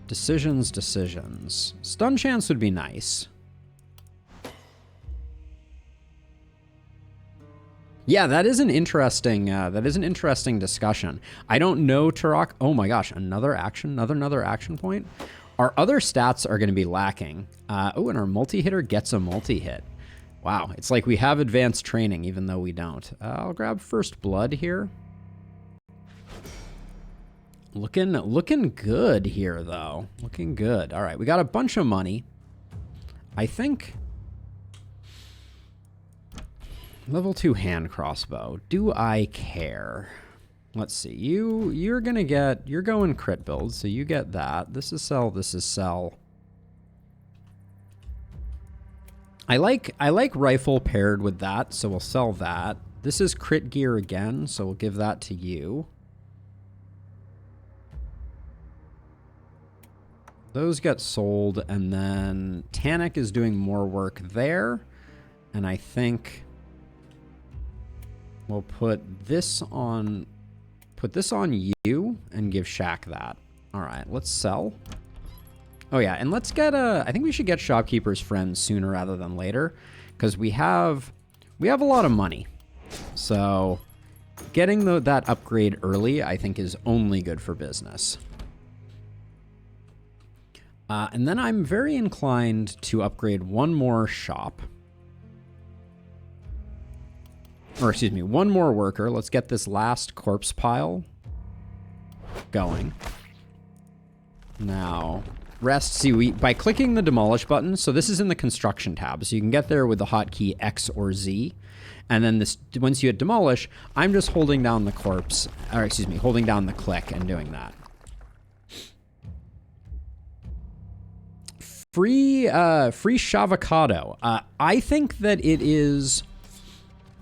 Decisions. Stun chance would be nice. Yeah, that is an interesting discussion. I don't know, Turok. Oh my gosh, another action point. Our other stats are going to be lacking. Oh, and our multi-hitter gets a multi-hit. Wow, it's like we have advanced training even though we don't. I'll grab first blood here. Looking good here though. Looking good. All right, we got a bunch of money. I think level 2 hand crossbow. Do I care? Let's see. You're going crit build, so you get that. This is sell, this is sell. I like rifle paired with that, so we'll sell that. This is crit gear again, so we'll give that to you. Those get sold, and then Tannic is doing more work there. And I think we'll put this on you and give Shaq that. All right, let's sell. Oh yeah, and let's get I think we should get Shopkeeper's Friend sooner rather than later, because we have a lot of money. So getting that upgrade early, I think, is only good for business. And then I'm very inclined to upgrade one more shop. Or excuse me, one more worker. Let's get this last corpse pile going. Now, rest. See, by clicking the demolish button, so this is in the construction tab, so you can get there with the hotkey X or Z. And then once you hit demolish, I'm just holding down the corpse, or excuse me, holding down the click and doing that. Free Shavocado. I think that it is...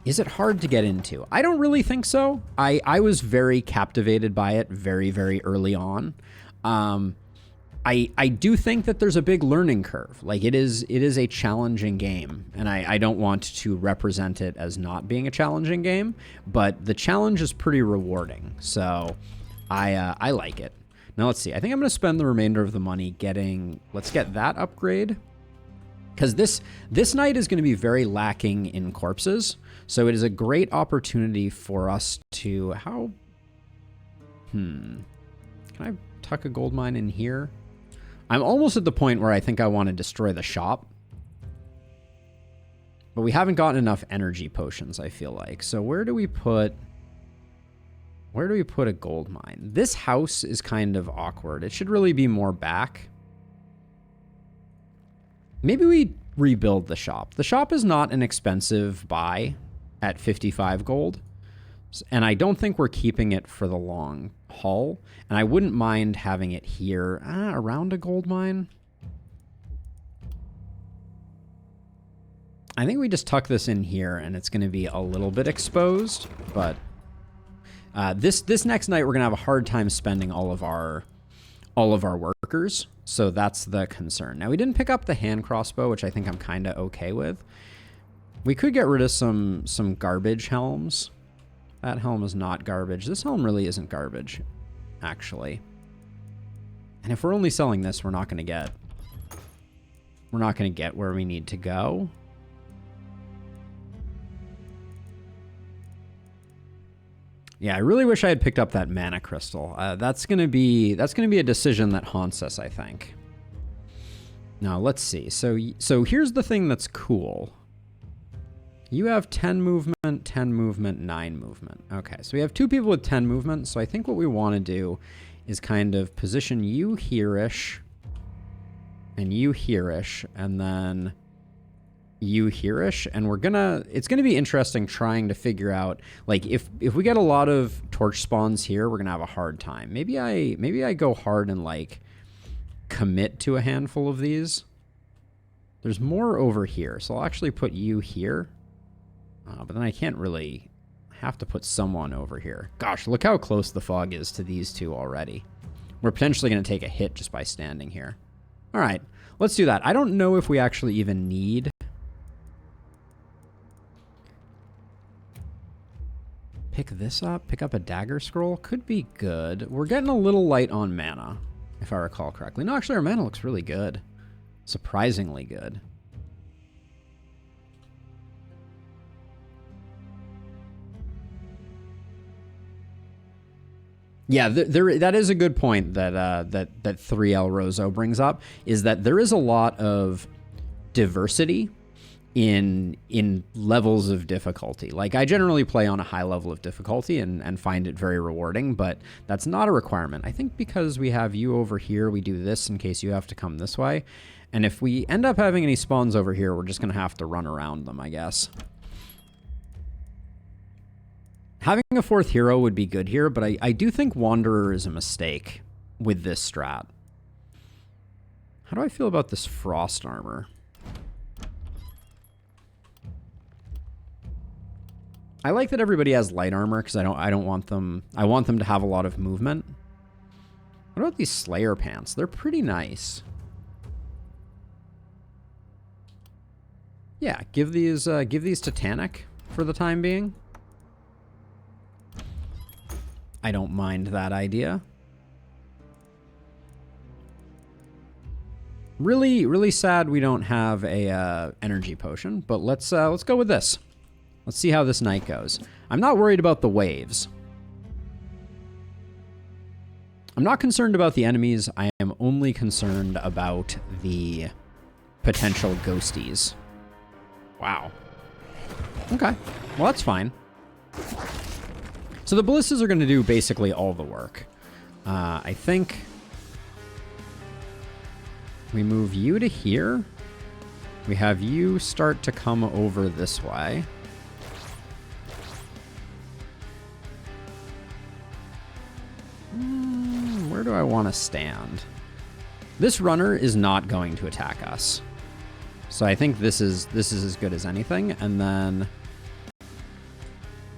Is it hard to get into? I don't really think so. I was very captivated by it very, very early on. I do think that there's a big learning curve. Like, it is a challenging game, and I don't want to represent it as not being a challenging game, but the challenge is pretty rewarding. So I like it. Now let's see. I think I'm going to spend the remainder of the money let's get that upgrade. Because this night is going to be very lacking in corpses. So it is a great opportunity for us to... Can I tuck a gold mine in here? I'm almost at the point where I think I want to destroy the shop. But we haven't gotten enough energy potions, I feel like. So where do we put a gold mine? This house is kind of awkward. It should really be more back. Maybe we rebuild the shop. The shop is not an expensive buy at 55 gold. And I don't think we're keeping it for the long haul. And I wouldn't mind having it here around a gold mine. I think we just tuck this in here and it's going to be a little bit exposed. But this next night, we're going to have a hard time spending all of our workers. So that's the concern. Now, we didn't pick up the hand crossbow, which I think I'm kind of okay with. We could get rid of some garbage helms. That helm is not garbage. This helm really isn't garbage, actually. And if we're only selling this, we're not going to get where we need to go. Yeah, I really wish I had picked up that mana crystal. That's gonna be a decision that haunts us, I think. Now let's see. So here's the thing that's cool. You have 10 movement, 10 movement, 9 movement. Okay, so we have 2 people with 10 movement. So I think what we want to do is kind of position you here-ish, and you here-ish, and then you here-ish, and it's gonna be interesting trying to figure out, like, if we get a lot of torch spawns here, we're gonna have a hard time. Maybe I go hard and like commit to a handful of these. There's more over here, so I'll actually put you here, but then I can't really have to put someone over here. Gosh, look how close the fog is to these two already. We're potentially gonna take a hit just by standing here. All right, let's do that. I don't know if we actually even need... Pick this up, pick up a dagger scroll, could be good. We're getting a little light on mana, if I recall correctly. No, actually our mana looks really good. Surprisingly good. Yeah, that is a good point that that 3L Roso brings up, is that there is a lot of diversity in levels of difficulty. Like, I generally play on a high level of difficulty and find it very rewarding, but that's not a requirement. I think because we have you over here, we do this in case you have to come this way. And if we end up having any spawns over here, we're just going to have to run around them, I guess. Having a fourth hero would be good here, but I do think Wanderer is a mistake with this strat. How do I feel about this frost armor? I like that everybody has light armor because I don't want them. I want them to have a lot of movement. What about these Slayer pants? They're pretty nice. Yeah, give these Titanic for the time being. I don't mind that idea. Really, really sad we don't have a energy potion, but let's go with this. Let's see how this night goes. I'm not worried about the waves. I'm not concerned about the enemies. I am only concerned about the potential ghosties. Wow. Okay. Well, that's fine. So the ballistas are going to do basically all the work. I think we move you to here. We have you start to come over this way. Where do I want to stand? This runner is not going to attack us. So I think this is as good as anything. And then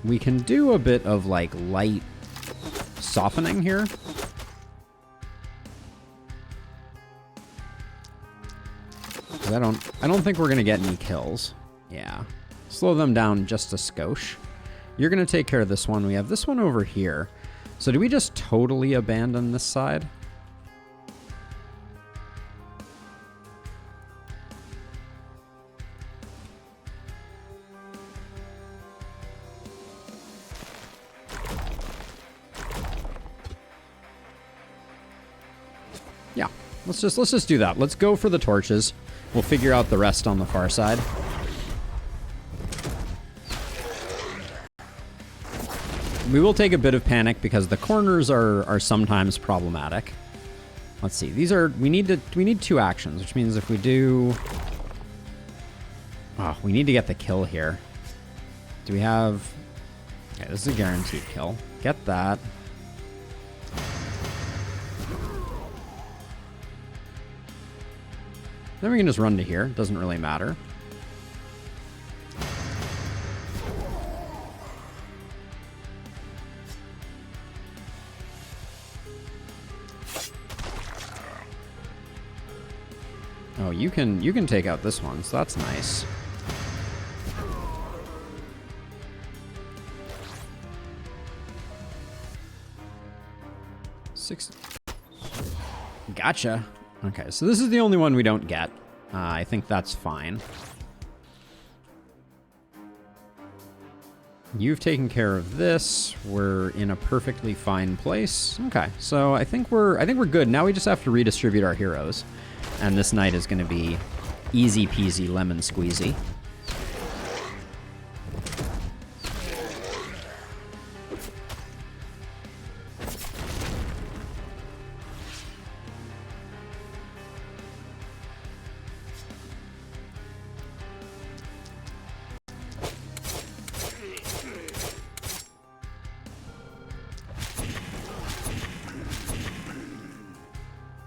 we can do a bit of like light softening here. I don't think we're gonna get any kills. Yeah. Slow them down just a skosh. You're gonna take care of this one. We have this one over here. So do we just totally abandon this side? Yeah, let's just do that. Let's go for the torches. We'll figure out the rest on the far side. We will take a bit of panic because the corners are sometimes problematic. Let's see. These are we need 2 actions, which means if we do, oh, we need to get the kill here. Do we have? Okay, this is a guaranteed kill. Get that. Then we can just run to here. Doesn't really matter. Oh, you can take out this one, so that's nice. Six. Gotcha. Okay, so this is the only one we don't get. I think that's fine. You've taken care of this. We're in a perfectly fine place. Okay, so I think we're good. Now we just have to redistribute our heroes. And this night is going to be easy peasy lemon squeezy.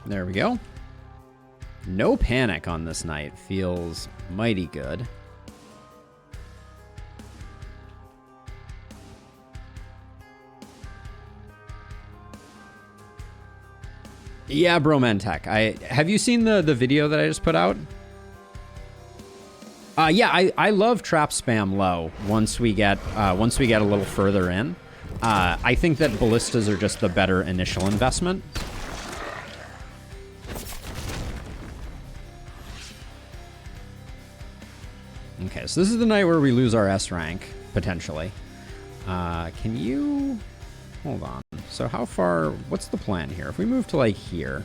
There we go. No panic on this night. Feels mighty good. Yeah, Bromentech. Have you seen the video that I just put out? Yeah, I love trap spam low once we get a little further in. I think that ballistas are just the better initial investment. Okay, so this is the night where we lose our S rank, potentially. Can you... Hold on. So how far, what's the plan here? If we move to like here.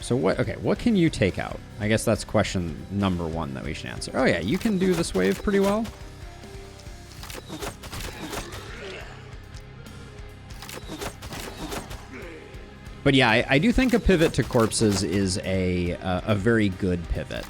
So what, okay, what can you take out? I guess that's question number one that we should answer. Oh yeah, you can do this wave pretty well. But yeah, I do think a pivot to corpses is a very good pivot.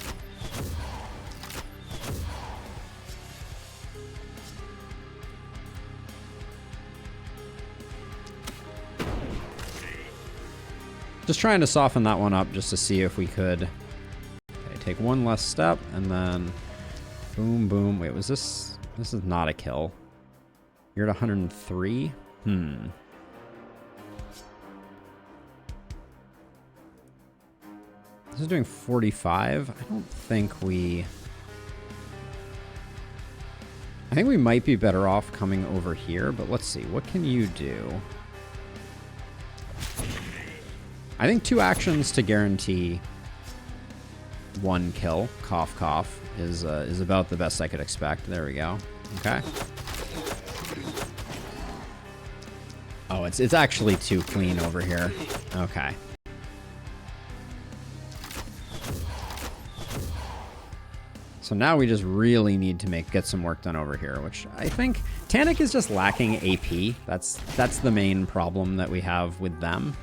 Just trying to soften that one up just to see if we could. Okay, take one less step and then boom, boom. Wait, was this? This is not a kill. You're at 103? This is doing 45. I don't think we... I think we might be better off coming over here, but let's see. What can you do? I think 2 actions to guarantee 1 kill, cough, cough, is about the best I could expect. There we go. Okay. Oh, it's actually too clean over here. Okay. So now we just really need to get some work done over here, which I think Tannic is just lacking AP. That's the main problem that we have with them.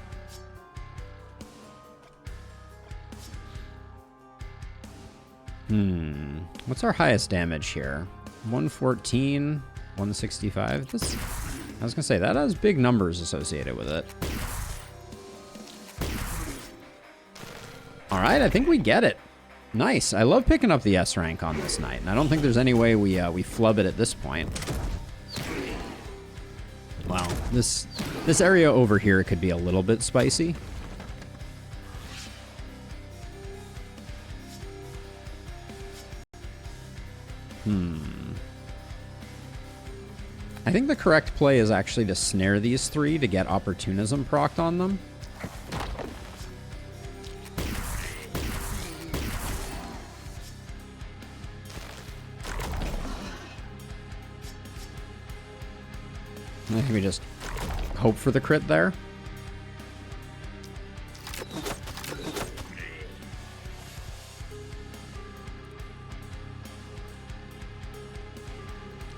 What's our highest damage here? 114, 165. This, I was gonna say, that has big numbers associated with it. All right, I think we get it. Nice. I love picking up the S rank on this knight, and I don't think there's any way we flub it at this point. Wow, this area over here could be a little bit spicy. I think the correct play is actually to snare these 3 to get opportunism procced on them. I think we just hope for the crit there.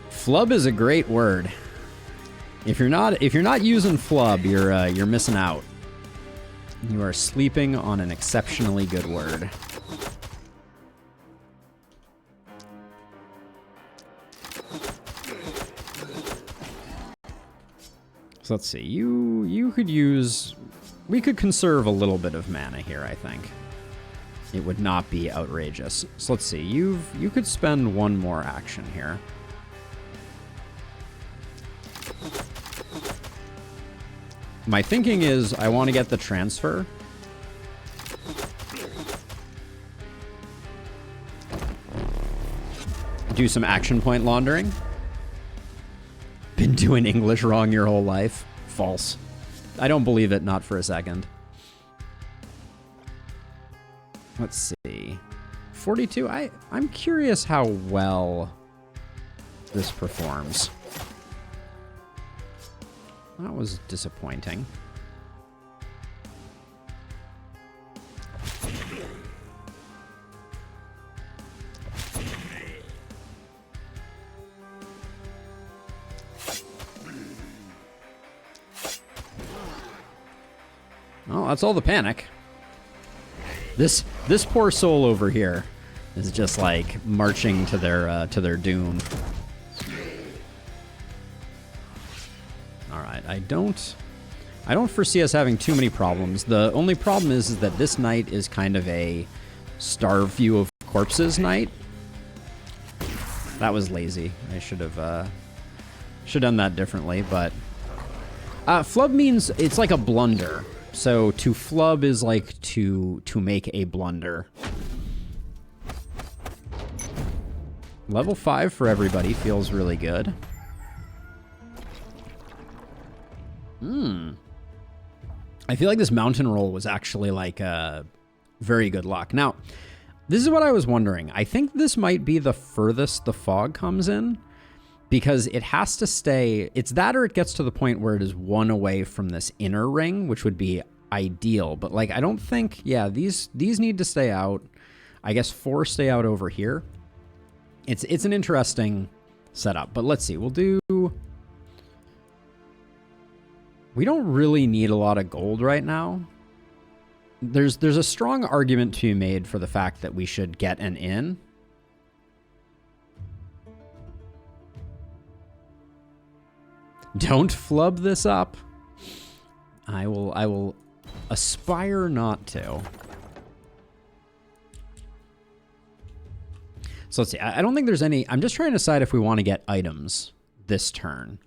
Flub is a great word. If you're not using flub, you're missing out. You are sleeping on an exceptionally good word. So let's see. You could use. We could conserve a little bit of mana here, I think. It would not be outrageous. So let's see. You could spend 1 more action here. My thinking is I want to get the transfer. Do some action point laundering. Been doing English wrong your whole life. False. I don't believe it, not for a second. Let's see. 42. I'm curious how well this performs. That was disappointing. Well, that's all the panic. This poor soul over here is just like marching to their doom. All right, I don't foresee us having too many problems. The only problem is that this knight is kind of a starve view of corpses knight. That was lazy. I should have done that differently, but flub means it's like a blunder. So to flub is like to make a blunder. Level 5 for everybody feels really good. I feel like this mountain roll was actually like very good luck. Now, this is what I was wondering. I think this might be the furthest the fog comes in. because it has to stay, it's that or it gets to the point where it is 1 away from this inner ring, which would be ideal. But like, I don't think, yeah, these need to stay out. I guess 4 stay out over here. It's an interesting setup, but let's see. We'll do, we don't really need a lot of gold right now. There's a strong argument to be made for the fact that we should get an inn. Don't flub this up. I will aspire not to. So let's see. I don't think there's any. I'm just trying to decide if we want to get items this turn,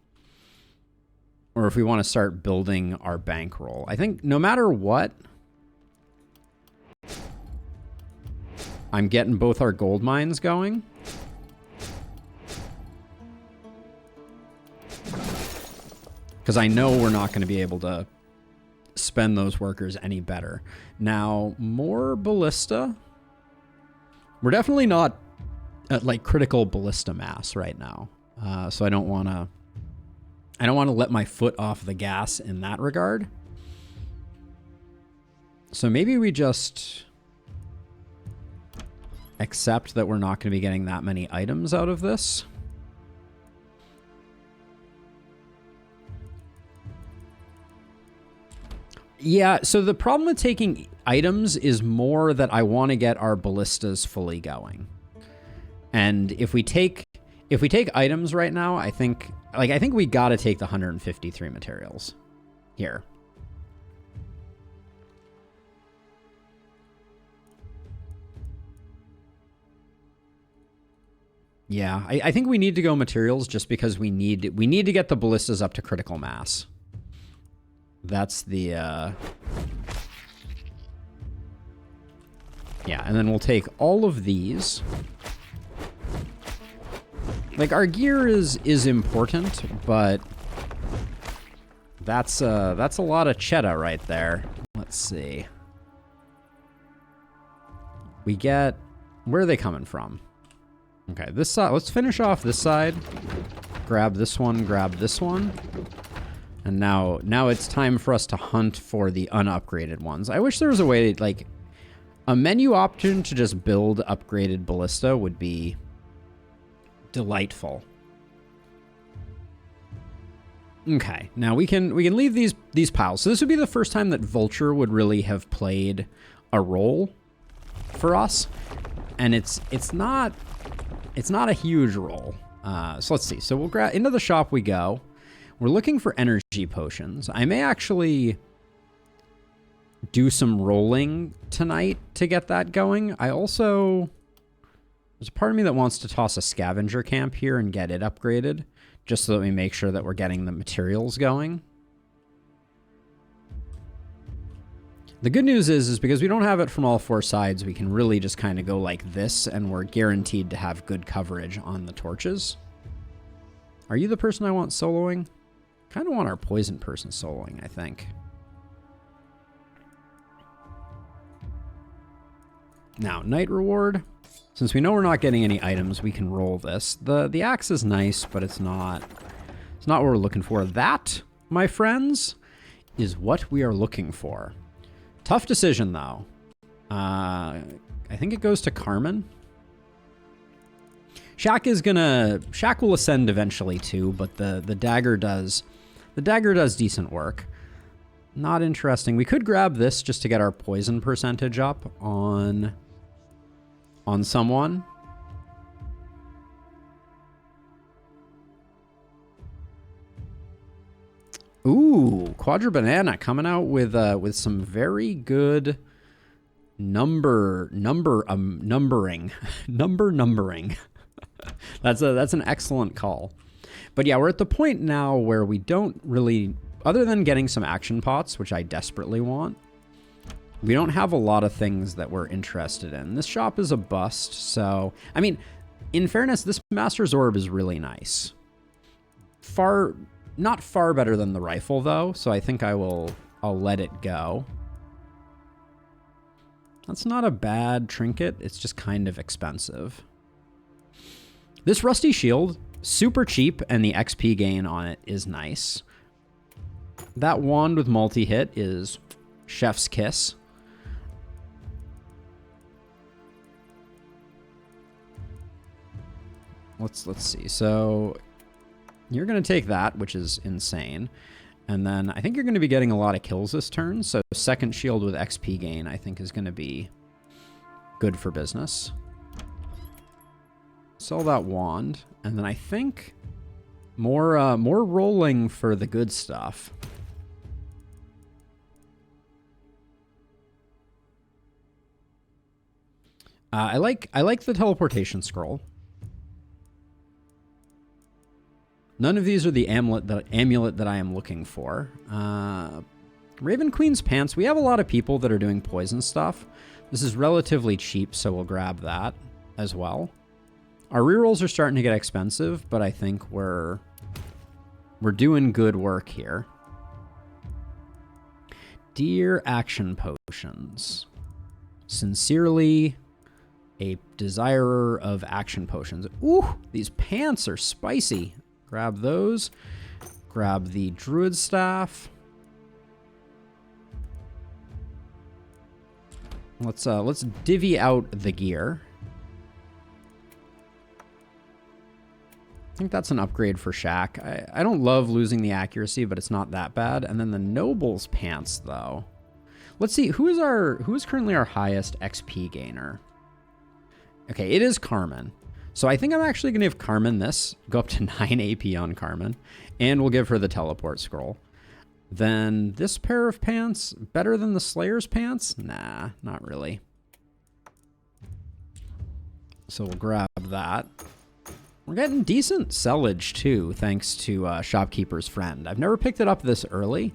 or if we want to start building our bankroll. I think no matter what, I'm getting both our gold mines going. Because I know we're not going to be able to spend those workers any better. Now, more ballista. We're definitely not at like critical ballista mass right now. So I don't want to let my foot off the gas in that regard. So maybe we just accept that we're not going to be getting that many items out of this. Yeah, so the problem with taking items is more that I want to get our ballistas fully going. And if we take items right now, I think we got to take the 153 materials here. Yeah, I think we need to go materials just because we need to get the ballistas up to critical mass. That's the, yeah, and then we'll take all of these. Like, our gear is important, but that's a lot of cheddar right there. Let's see. We get, where are they coming from? Okay, this side, let's finish off this side. Grab this one, grab this one. And now it's time for us to hunt for the unupgraded ones. I wish there was a way to, like, a menu option to just build upgraded ballista would be delightful. Okay, now we can leave these piles. So this would be the first time that Vulture would really have played a role for us, and it's not a huge role. So let's see. So we'll grab into the shop we go. We're looking for energy potions. I may actually do some rolling tonight to get that going. There's a part of me that wants to toss a scavenger camp here and get it upgraded, just so that we make sure that we're getting the materials going. The good news is because we don't have it from all 4 sides, we can really just kind of go like this, and we're guaranteed to have good coverage on the torches. Are you the person I want soloing? Kind of want our poison person soloing, I think. Now, night reward. Since we know we're not getting any items, we can roll this. The axe is nice, but it's not what we're looking for. That, my friends, is what we are looking for. Tough decision, though. I think it goes to Carmen. Shaq will ascend eventually too, but the dagger does decent work. Not interesting. We could grab this just to get our poison percentage up on someone. Ooh, Quadra Banana coming out with some very good numbering. That's an excellent call. But yeah, we're at the point now where we don't really, other than getting some action pots, which I desperately want, we don't have a lot of things that we're interested in. This shop is a bust, so, I mean, in fairness, this Master's Orb is really nice. Not far better than the rifle, though, so I think I'll let it go. That's not a bad trinket, it's just kind of expensive. This Rusty Shield super cheap, and the XP gain on it is nice. That wand with multi-hit is chef's kiss. Let's see. So you're going to take that, which is insane. And then I think you're going to be getting a lot of kills this turn. So second shield with XP gain, I think, is going to be good for business. Sell that wand. And then I think more rolling for the good stuff. I like the teleportation scroll. None of these are the amulet that I am looking for. Raven Queen's Pants. We have a lot of people that are doing poison stuff. This is relatively cheap, so we'll grab that as well. Our rerolls are starting to get expensive, but I think we're doing good work here. Dear Action Potions. Sincerely, a desirer of action potions. Ooh, these pants are spicy. Grab those. Grab the Druid Staff. Let's divvy out the gear. I think that's an upgrade for Shaq. I don't love losing the accuracy, but it's not that bad. And then the Noble's Pants, though. Let's see, who is currently our highest XP gainer? Okay, it is Carmen. So I think I'm actually going to give Carmen this, go up to 9 AP on Carmen, and we'll give her the teleport scroll. Then this pair of pants, better than the Slayer's pants? Nah, not really. So we'll grab that. We're getting decent sellage too, thanks to Shopkeeper's Friend. I've never picked it up this early,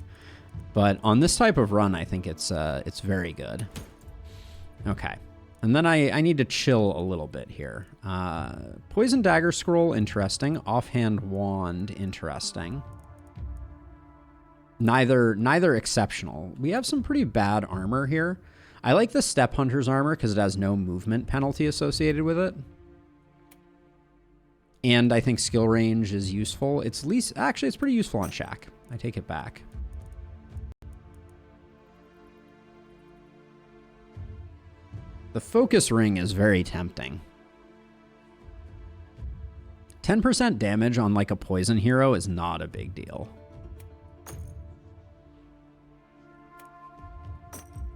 but on this type of run, I think it's very good. Okay. And then I need to chill a little bit here. Poison Dagger Scroll, interesting. Offhand Wand, interesting. Neither exceptional. We have some pretty bad armor here. I like the Step Hunter's armor because it has no movement penalty associated with it. And I think skill range is useful. Actually, it's pretty useful on Shaq. I take it back. The focus ring is very tempting. 10% damage on like a poison hero is not a big deal.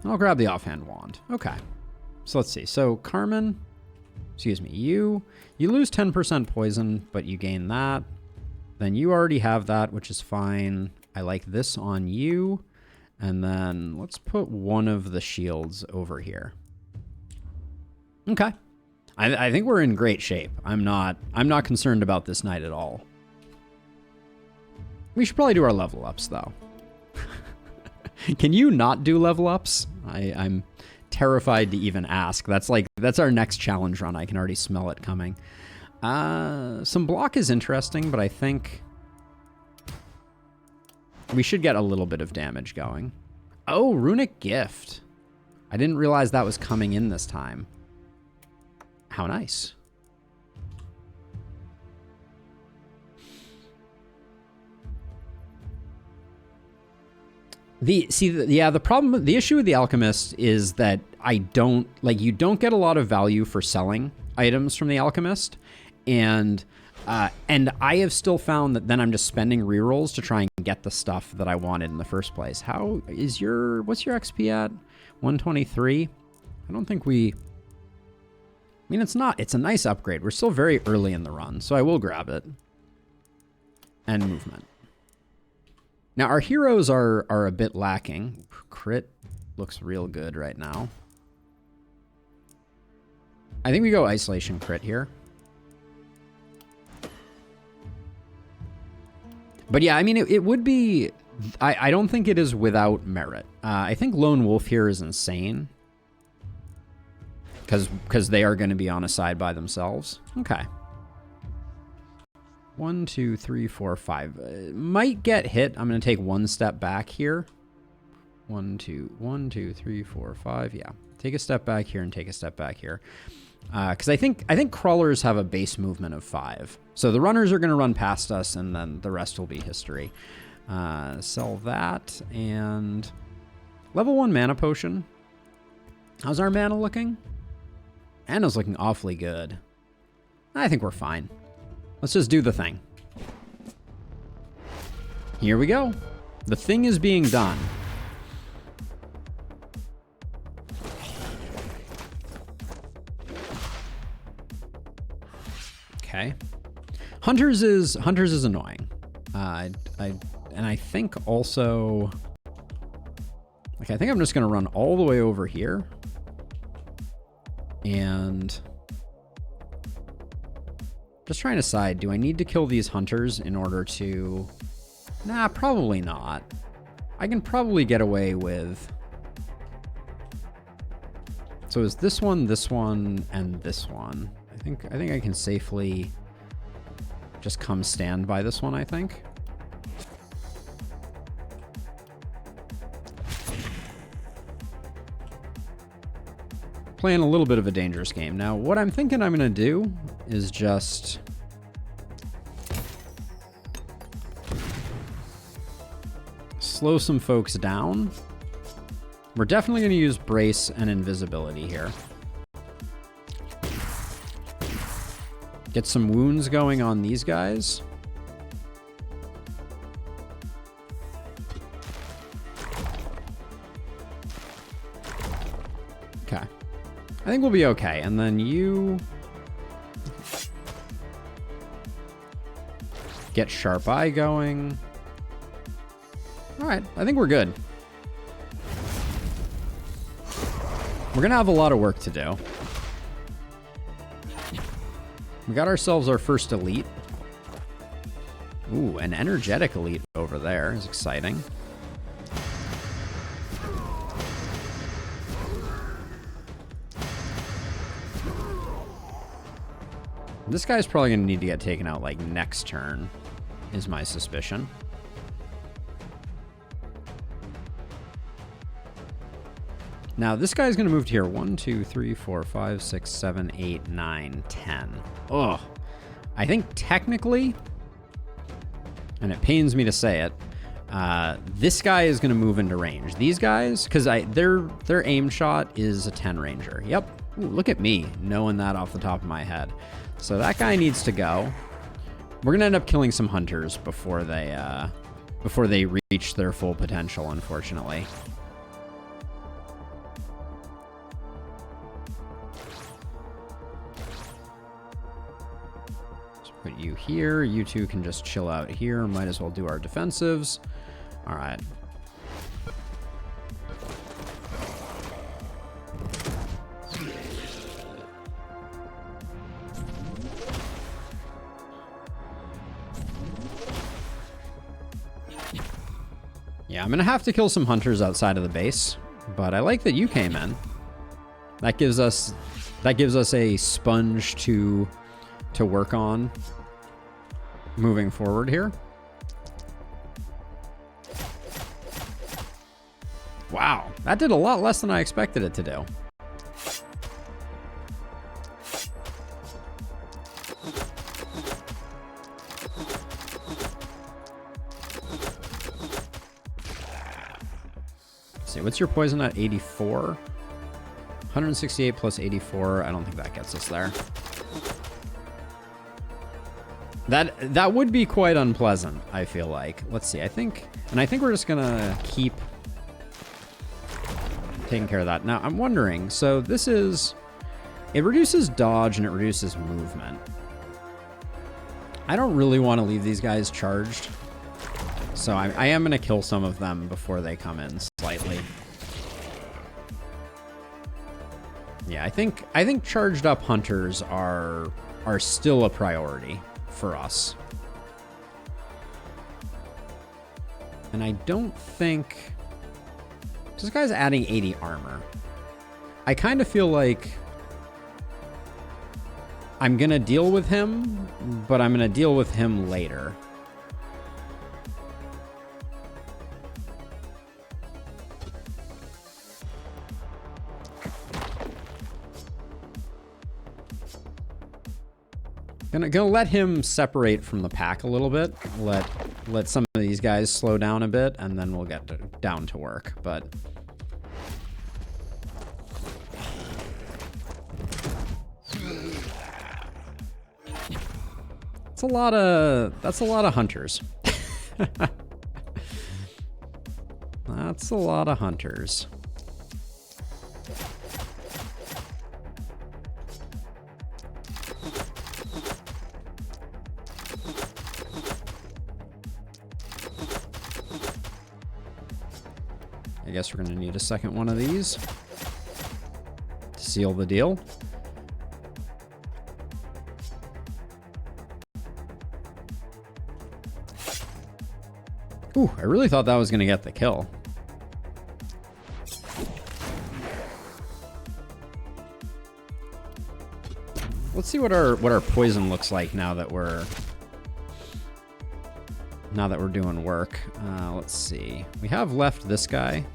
I'll grab the offhand wand. Okay. So let's see. So Carmen, excuse me, you lose 10% poison, but you gain that. Then you already have that, which is fine. I like this on you. And then let's put one of the shields over here. Okay. I think we're in great shape. I'm not concerned about this night at all. We should probably do our level ups though. Can you not do level ups? I'm terrified to even ask. That's our next challenge run. I can already smell it coming. Some block is interesting, but I think we should get a little bit of damage going. Oh, Runic Gift. I didn't realize that was coming in this time. How nice. The issue with the Alchemist is that you don't get a lot of value for selling items from the Alchemist, and I have still found that then I'm just spending rerolls to try and get the stuff that I wanted in the first place. What's your XP at? 123? I don't think I mean, it's a nice upgrade. We're still very early in the run, so I will grab it. And movement. Now, our heroes are a bit lacking. Crit looks real good right now. I think we go Isolation Crit here. But yeah, I mean, it would be... I don't think it is without merit. I think Lone Wolf here is insane. Because they are going to be on a side by themselves. Okay. 1, 2, 3, 4, 5. Might get hit. I'm going to take one step back here. 1, 2, 3, 4, 5. Yeah. Take a step back here and take a step back here. Because I think crawlers have a base movement of 5. So the runners are going to run past us, and then the rest will be history. Sell that, and level 1 mana potion. How's our mana looking? Mana's looking awfully good. I think we're fine. Let's just do the thing. Here we go. The thing is being done. Okay. Hunters is annoying. And I think also, like, I think I'm just gonna run all the way over here and just trying to decide, do I need to kill these hunters in order to, nah, probably not. I can probably get away with, so is this one, and this one. I think I can safely just come stand by this one, I think. Playing a little bit of a dangerous game. Now, what I'm thinking I'm going to do is just slow some folks down. We're definitely going to use brace and invisibility here. Get some wounds going on these guys. Okay. I think we'll be okay. And then you get Sharp Eye going. All right, I think we're good. We're gonna have a lot of work to do. We got ourselves our first elite. Ooh, an energetic elite over there is exciting. This guy's probably gonna need to get taken out like next turn, is my suspicion. Now this guy's gonna move to here. 1, 2, 3, 4, 5, 6, 7, 8, 9, 10. Oh, I think technically, and it pains me to say it, this guy is gonna move into range. These guys, because their aim shot is a 10 ranger. Yep. Ooh, look at me knowing that off the top of my head. So that guy needs to go. We're gonna end up killing some hunters before they reach their full potential, unfortunately. Let's put you here. You two can just chill out here. Might as well do our defensives. All right. Yeah, I'm gonna have to kill some hunters outside of the base, but I like that you came in. That gives us a sponge to work on moving forward here. Wow, that did a lot less than I expected it to do. What's your poison at 84? 168 plus 84. I don't think that gets us there. That would be quite unpleasant, I feel like. Let's see. I think we're just gonna keep taking care of that. Now, I'm wondering, so this is, it reduces dodge and it reduces movement. I don't really want to leave these guys charged. So I am going to kill some of them before they come in slightly. Yeah, I think charged up hunters are still a priority for us. And I don't think this guy's adding 80 armor. I kind of feel like I'm going to deal with him, but I'm going to deal with him later. Gonna let him separate from the pack a little bit. Let some of these guys slow down a bit, and then we'll get down to work. But that's a lot of hunters. That's a lot of hunters. I guess we're going to need a second one of these to seal the deal. Ooh, I really thought that was going to get the kill. Let's see what our poison looks like now that we're doing work. Let's see. We have left this guy.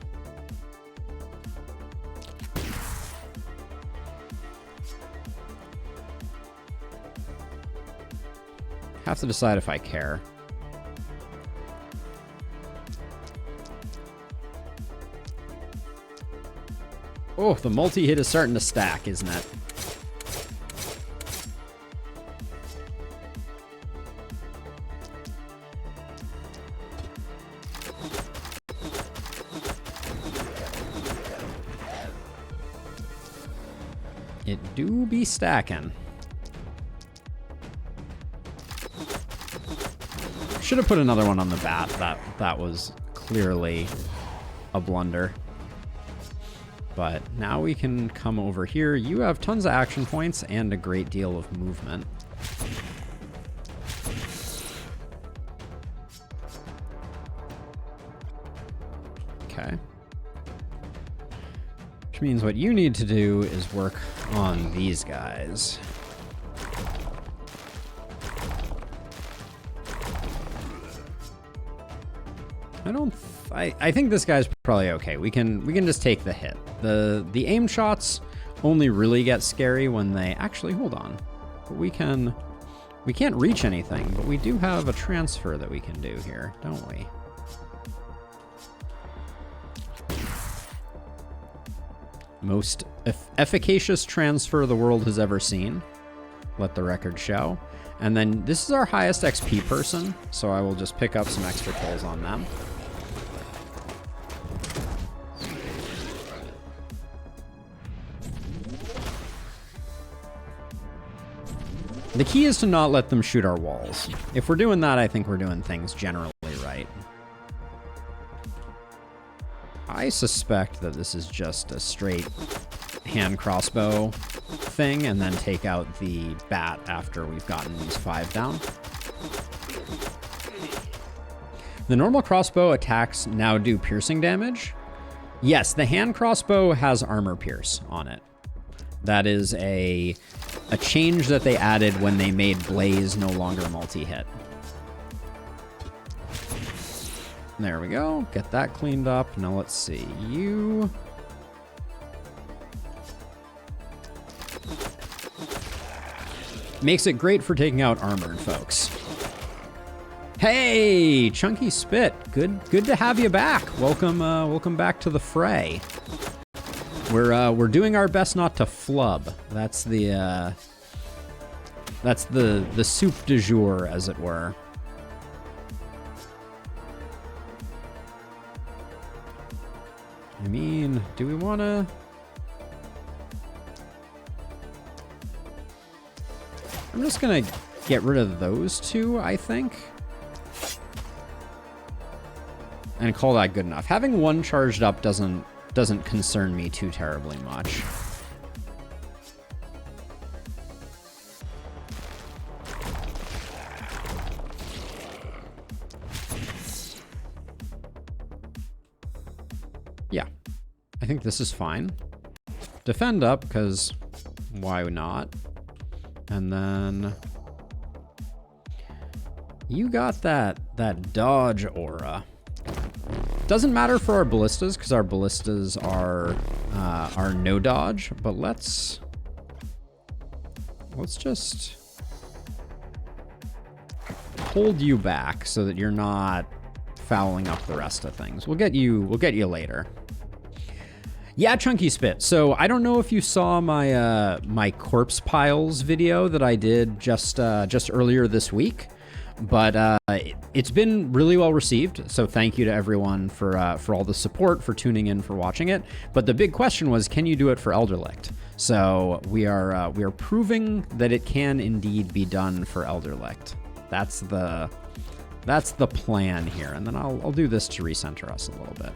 Have to decide if I care. Oh, the multi-hit is starting to stack, isn't it? It do be stacking. Should have put another one on the bat. That was clearly a blunder. But now we can come over here. You have tons of action points and a great deal of movement. Okay. Which means what you need to do is work on these guys. I think this guy's probably okay. We can just take the hit. The aim shots only really get scary when they actually hold on. But we can't reach anything, but we do have a transfer that we can do here, don't we? Most efficacious transfer the world has ever seen. Let the record show. And then this is our highest XP person, so I will just pick up some extra kills on them. The key is to not let them shoot our walls. If we're doing that, I think we're doing things generally right. I suspect that this is just a straight hand crossbow thing, and then take out the bat after we've gotten these 5 down. The normal crossbow attacks now do piercing damage. Yes, the hand crossbow has armor pierce on it. That is a change that they added when they made Blaze no longer multi-hit. There we go. Get that cleaned up. Now let's see. You... Makes it great for taking out armored folks. Hey, Chunky Spit. Good to have you back. Welcome back to the fray. We're doing our best not to flub. That's the soup du jour, as it were. I mean, do we want to? I'm just gonna get rid of those two, I think, and call that good enough. Having one charged up doesn't concern me too terribly much. Yeah, I think this is fine. Defend up, because why not? And then you got that dodge aura. Doesn't matter for our ballistas, because our ballistas are no dodge, but let's just hold you back so that you're not fouling up the rest of things. We'll get you later. Yeah, Chunky Spit. So I don't know if you saw my my corpse piles video that I did just earlier this week, but it's been really well received. So thank you to everyone for all the support, for tuning in, for watching it. But the big question was, can you do it for Elderlicht? So we are proving that it can indeed be done for Elderlicht. That's the plan here, and then I'll do this to recenter us a little bit.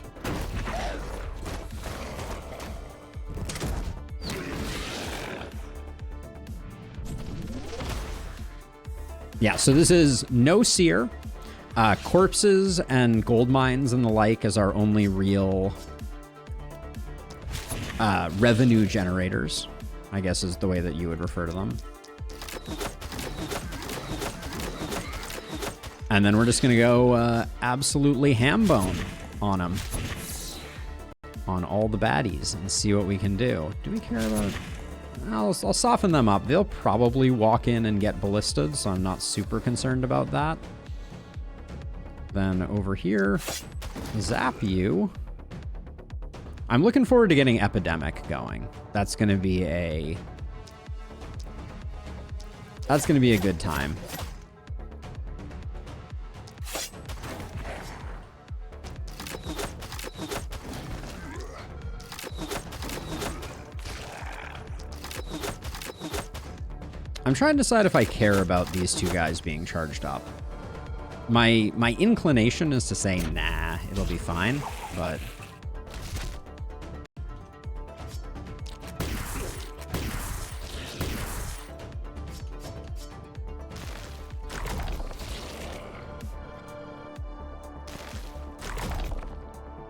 Yeah, so this is no seer, corpses and gold mines and the like as our only real revenue generators, I guess is the way that you would refer to them. And then we're just going to go absolutely ham bone on them. On all the baddies and see what we can do. Do we care about... I'll soften them up. They'll probably walk in and get ballisted, so I'm not super concerned about that. Then over here, zap you. I'm looking forward to getting Epidemic going. That's going to be a good time. I'm trying to decide if I care about these two guys being charged up. My inclination is to say, nah, it'll be fine, but...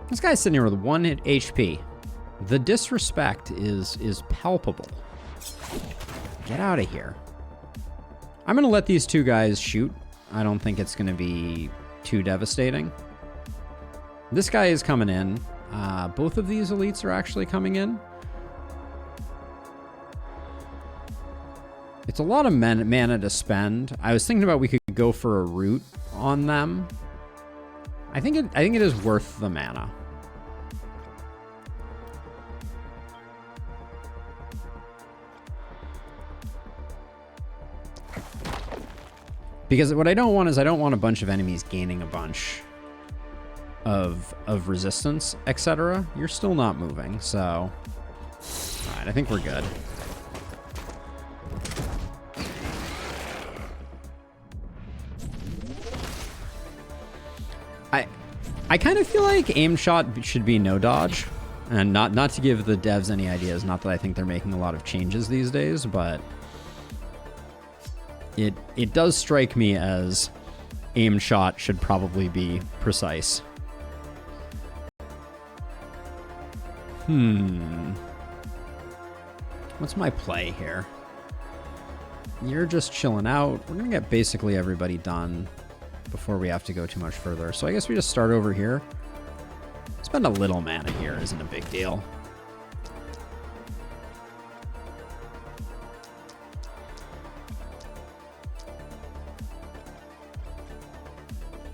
This guy's sitting here with 1 HP. The disrespect is palpable. Get out of here. I'm going to let these two guys shoot. I don't think it's going to be too devastating. This guy is coming in. Both of these elites are actually coming in. It's a lot of mana to spend. I was thinking about we could go for a root on them. I think it is worth the mana. Because what I don't want is I don't want a bunch of enemies gaining a bunch of resistance, etc. You're still not moving, so... Alright, I think we're good. I kind of feel like aim shot should be no dodge. And not to give the devs any ideas, not that I think they're making a lot of changes these days, but... It does strike me as aim shot should probably be precise. What's my play here? You're just chilling out. We're gonna get basically everybody done before we have to go too much further. So I guess we just start over here. Spend a little mana here isn't a big deal.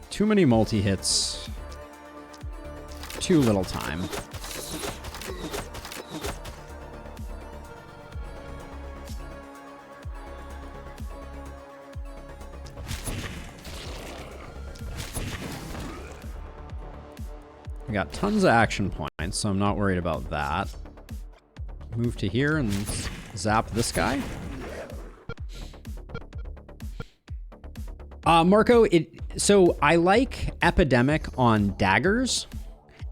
Too many multi-hits. Too little time. We got tons of action points, so I'm not worried about that. Move to here and zap this guy. Marco, so I like Epidemic on daggers,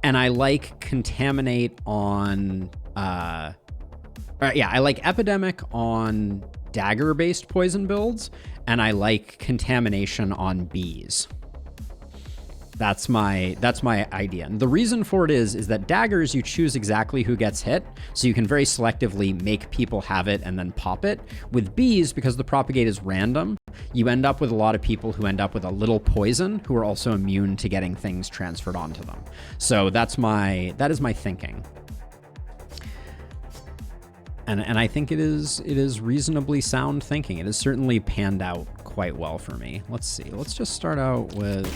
and I like Contaminate on, I like Epidemic on dagger-based poison builds, and I like Contamination on bees. That's my idea. And the reason for it is that daggers, you choose exactly who gets hit, so you can very selectively make people have it and then pop it. With bees, because the propagate is random, you end up with a lot of people who end up with a little poison who are also immune to getting things transferred onto them. So that is my thinking. And I think it is reasonably sound thinking. It has certainly panned out quite well for me. Let's see. Let's just start out with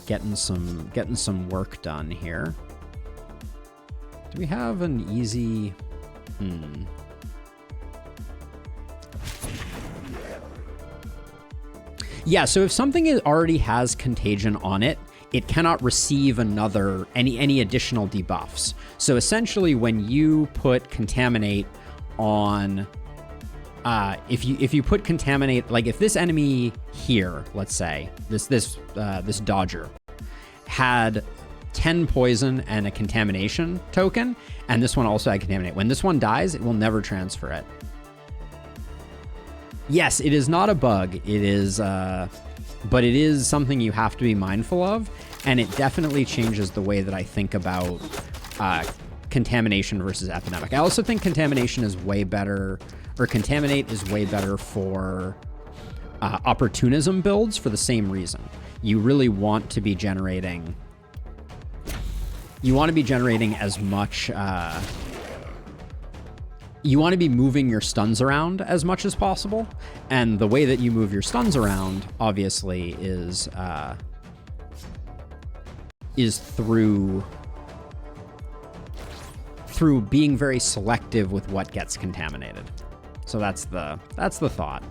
getting some work done here. Do we have an easy... Yeah, so if something already has contagion on it, it cannot receive any additional debuffs. So essentially, when you put contaminate on, if you put contaminate, like if this enemy here, let's say this dodger had 10 poison and a contamination token, and this one also had contaminate. When this one dies, it will never transfer it. Yes, it is not a bug. It is, but it is something you have to be mindful of, and it definitely changes the way that I think about contamination versus epidemic. I also think contamination is way better, or contaminate is way better for opportunism builds for the same reason. You really want to be generating. You want to be generating as much. You want to be moving your stuns around as much as possible, and the way that you move your stuns around, obviously, is through being very selective with what gets contaminated. So that's the thought.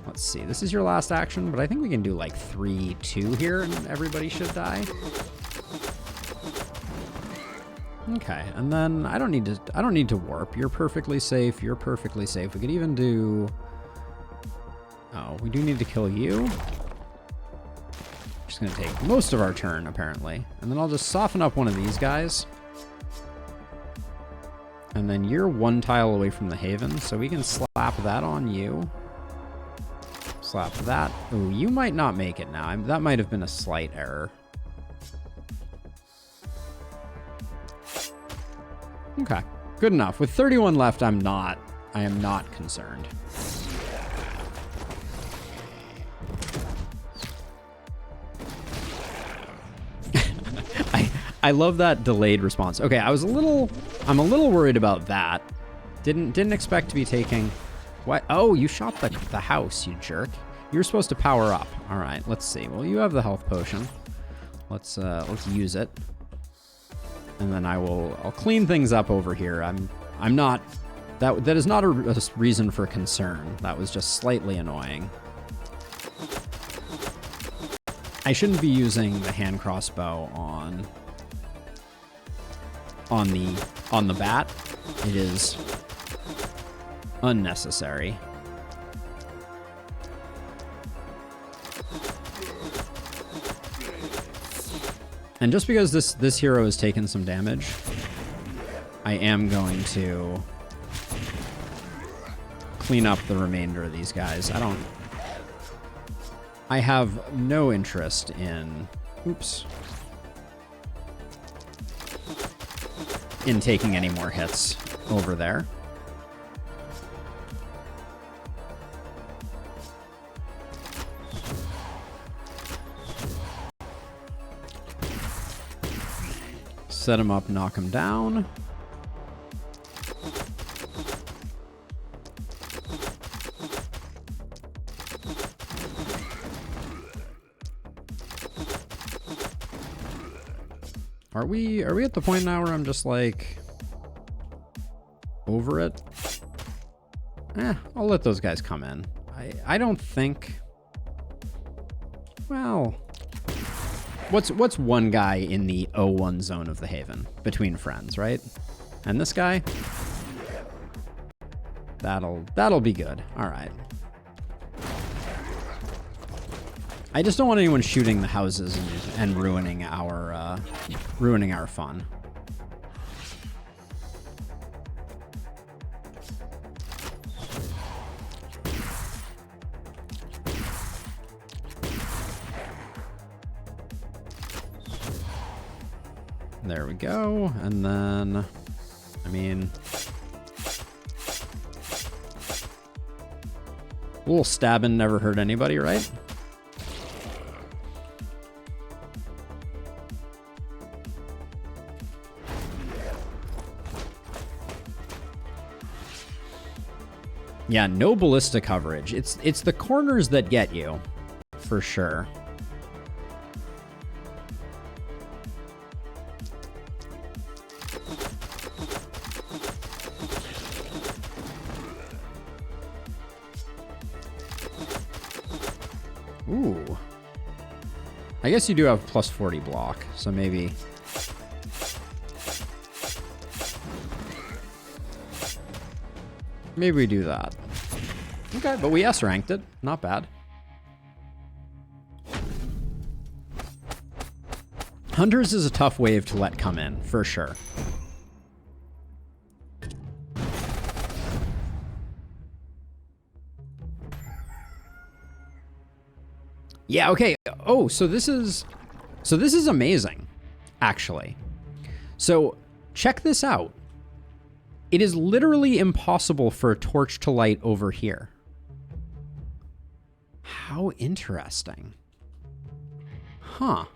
Let's see. This is your last action, but I think we can do like 3-2 here, and everybody should die. Okay, and then I don't need to warp. You're perfectly safe. You're perfectly safe. We could even do... Oh, we do need to kill you. Just gonna take most of our turn, apparently. And then I'll just soften up one of these guys. And then you're one tile away from the Haven, so we can slap that on you. Slap that. Ooh, you might not make it now. That might have been a slight error. Okay, good enough. With 31 left, I am not concerned. I love that delayed response. Okay, I'm a little worried about that. Didn't expect to be taking... What? Oh, you shot the house, you jerk. You're supposed to power up. All right, let's see. Well, you have the health potion. Let's use it. And then I'll clean things up over here. I'm not... That is not a reason for concern. That was just slightly annoying. I shouldn't be using the hand crossbow on the bat. It is unnecessary. And just because this hero has taken some damage, I am going to clean up the remainder of these guys. I have no interest in... Oops. In taking any more hits over there. Set him up, knock him down. Are we at the point now where I'm just like over it? I'll let those guys come in. I don't think... Well... What's one guy in the 0-1 zone of the Haven between friends, right? And this guy? That'll be good. All right. I just don't want anyone shooting the houses and ruining our fun. There we go. And then, I mean, a little stabbing never hurt anybody, right? Yeah, no ballista coverage. It's the corners that get you, for sure. Ooh. I guess you do have plus 40 block, so maybe... Maybe we do that. Okay, but we S-ranked it. Not bad. Hunters is a tough wave to let come in, for sure. Yeah, okay. Oh, so this is amazing, actually. So check this out. It is literally impossible for a torch to light over here. How interesting. Huh.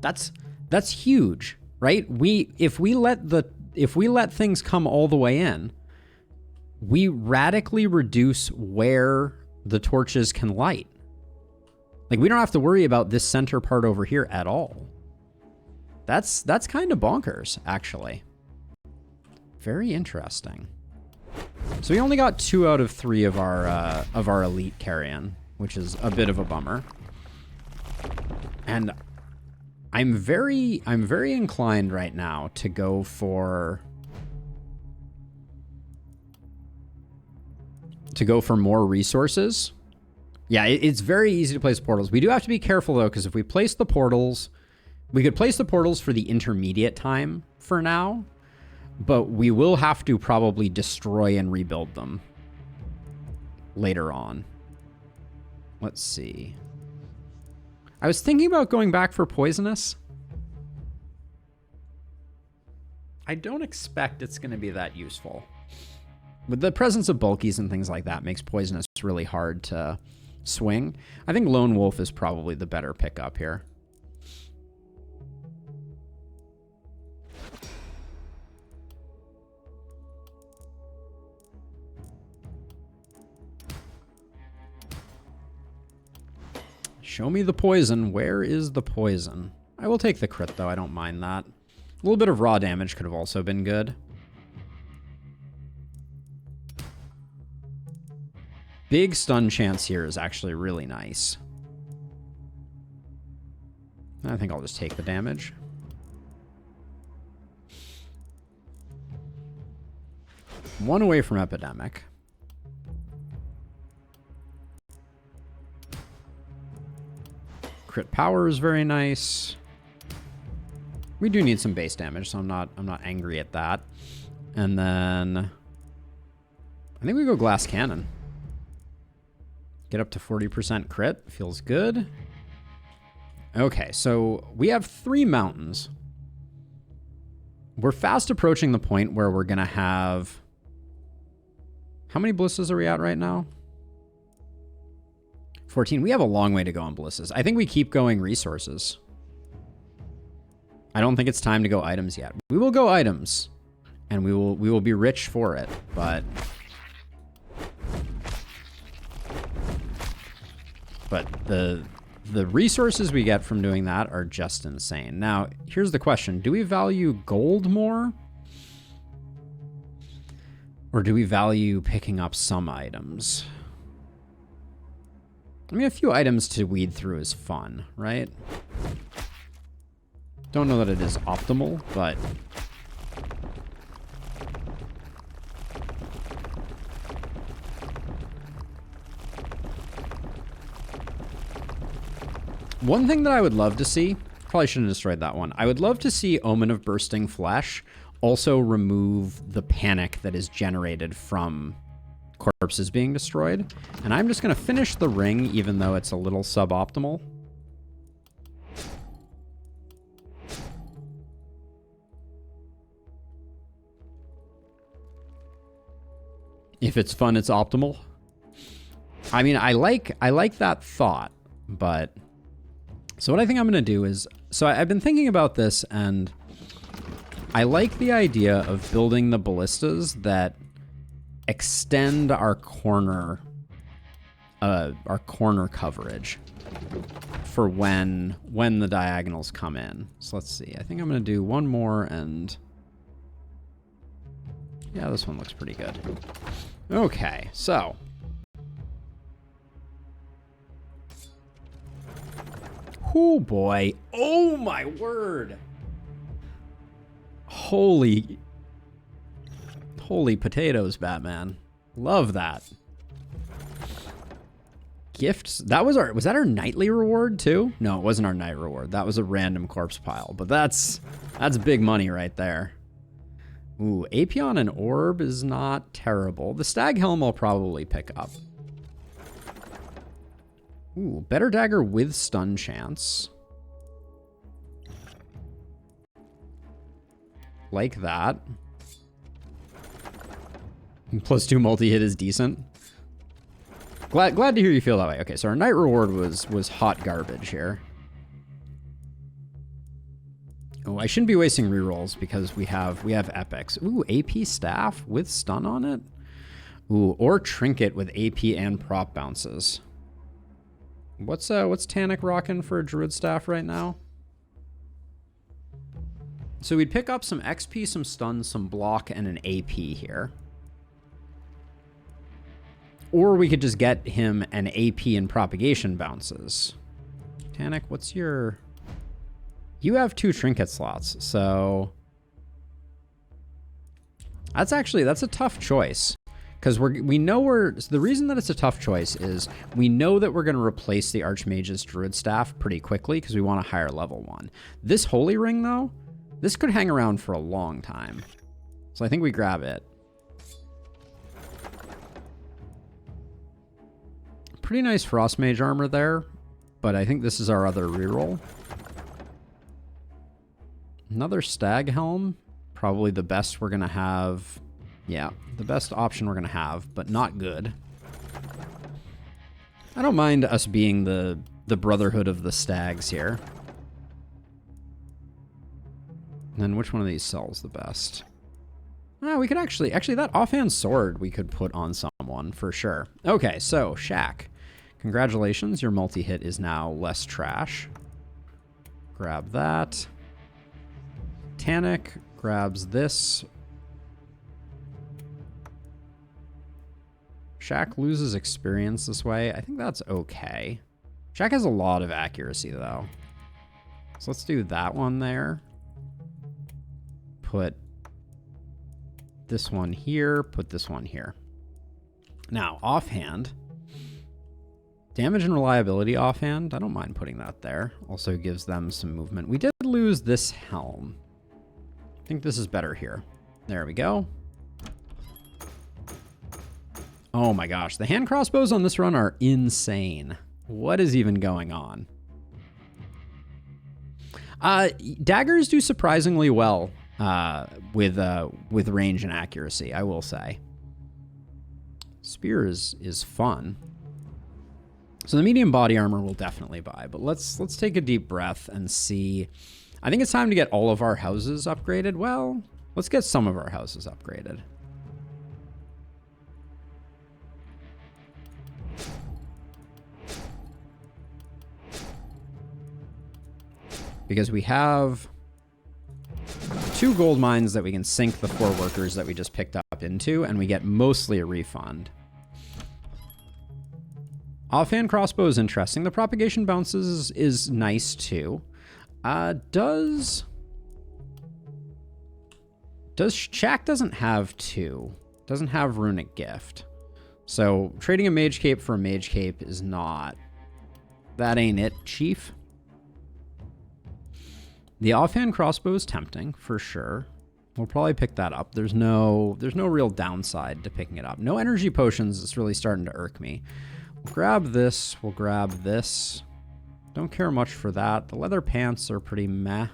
That's huge, right? If we let things come all the way in, we radically reduce where the torches can light. Like, we don't have to worry about this center part over here at all. That's kind of bonkers, actually. Very interesting. So we only got 2 out of 3 of our elite carrion, which is a bit of a bummer. And I'm very inclined right now to go for more resources. Yeah, it's very easy to place portals. We do have to be careful though, because if we place the portals, we could place the portals for the intermediate time for now, but we will have to probably destroy and rebuild them later on. Let's see. I was thinking about going back for poisonous. I don't expect it's going to be that useful. With the presence of bulkies and things like that makes poisonous really hard to swing. I think Lone Wolf is probably the better pickup here. Show me the poison. Where is the poison? I will take the crit, though. I don't mind that. A little bit of raw damage could have also been good. Big stun chance here is actually really nice. I think I'll just take the damage. One away from epidemic. Crit power is very nice. We do need some base damage, so I'm not angry at that. And then I think we go glass cannon. Get up to 40% crit. Feels good. Okay, so we have 3 mountains. We're fast approaching the point where we're going to have... How many ballistas are we at right now? 14. We have a long way to go on ballistas. I think we keep going resources. I don't think it's time to go items yet. We will go items, and we will be rich for it, but the resources we get from doing that are just insane. Now, here's the question. Do we value gold more? Or do we value picking up some items? I mean, a few items to weed through is fun, right? Don't know that it is optimal, but... One thing that I would love to see, probably shouldn't have destroyed that one. I would love to see Omen of Bursting Flesh also remove the panic that is generated from corpses being destroyed. And I'm just going to finish the ring, even though it's a little suboptimal. If it's fun, it's optimal. I mean, I like that thought, but... So what I think I'm going to do is... So I've been thinking about this, and I like the idea of building the ballistas that extend our corner coverage for when the diagonals come in. So let's see. I think I'm going to do one more, and yeah, this one looks pretty good. Okay, so oh boy. Oh my word. Holy potatoes, Batman. Love that. Gifts. Was that our nightly reward too? No, it wasn't our night reward. That was a random corpse pile, but that's big money right there. Ooh, Apion and Orb is not terrible. The Stag Helm I'll probably pick up. Ooh, Better Dagger with stun chance. Like that. +2 multi-hit is decent. Glad to hear you feel that way. Okay, so our night reward was hot garbage here. Oh, I shouldn't be wasting rerolls because we have epics. Ooh, AP staff with stun on it. Ooh, or trinket with AP and prop bounces. What's Tannic rocking for a druid staff right now? So we'd pick up some XP, some stun, some block, and an AP here. Or we could just get him an AP and propagation bounces. Tannic, what's your... You have 2 trinket slots, so... That's a tough choice. Because we know the reason that it's a tough choice is we know that we're going to replace the Archmage's Druid Staff pretty quickly because we want a higher level one. This Holy Ring, though, this could hang around for a long time. So I think we grab it. Pretty nice Frost Mage armor there, but I think this is our other reroll. Another Stag Helm, probably the best we're going to have. Yeah, the best option we're going to have, but not good. I don't mind us being the Brotherhood of the Stags here. And then which one of these sells the best? We could actually that offhand sword we could put on someone for sure. Okay, so Shaq. Congratulations, your multi-hit is now less trash. Grab that. Tannic grabs this. Shaq loses experience this way. I think that's okay. Shaq has a lot of accuracy, though. So let's do that one there. Put this one here. Put this one here. Now, offhand. Damage and reliability offhand. I don't mind putting that there. Also gives them some movement. We did lose this helm. I think this is better here. There we go. Oh my gosh, the hand crossbows on this run are insane. What is even going on? Daggers do surprisingly well with range and accuracy, I will say. Spear is fun. So the medium body armor we'll definitely buy, but let's take a deep breath and see. I think it's time to get all of our houses upgraded. Well, let's get some of our houses upgraded. Because we have 2 gold mines that we can sink the 4 workers that we just picked up into, and we get mostly a refund. Offhand crossbow is interesting. The propagation bounces is nice too. Does Shaq doesn't have 2. Doesn't have runic gift. So trading a mage cape for a mage cape is not... That ain't it, chief. The offhand crossbow is tempting for sure. We'll probably pick that up. There's no real downside to picking it up. No energy potions. It's really starting to irk me. We'll grab this. We'll grab this. Don't care much for that. The leather pants are pretty meh.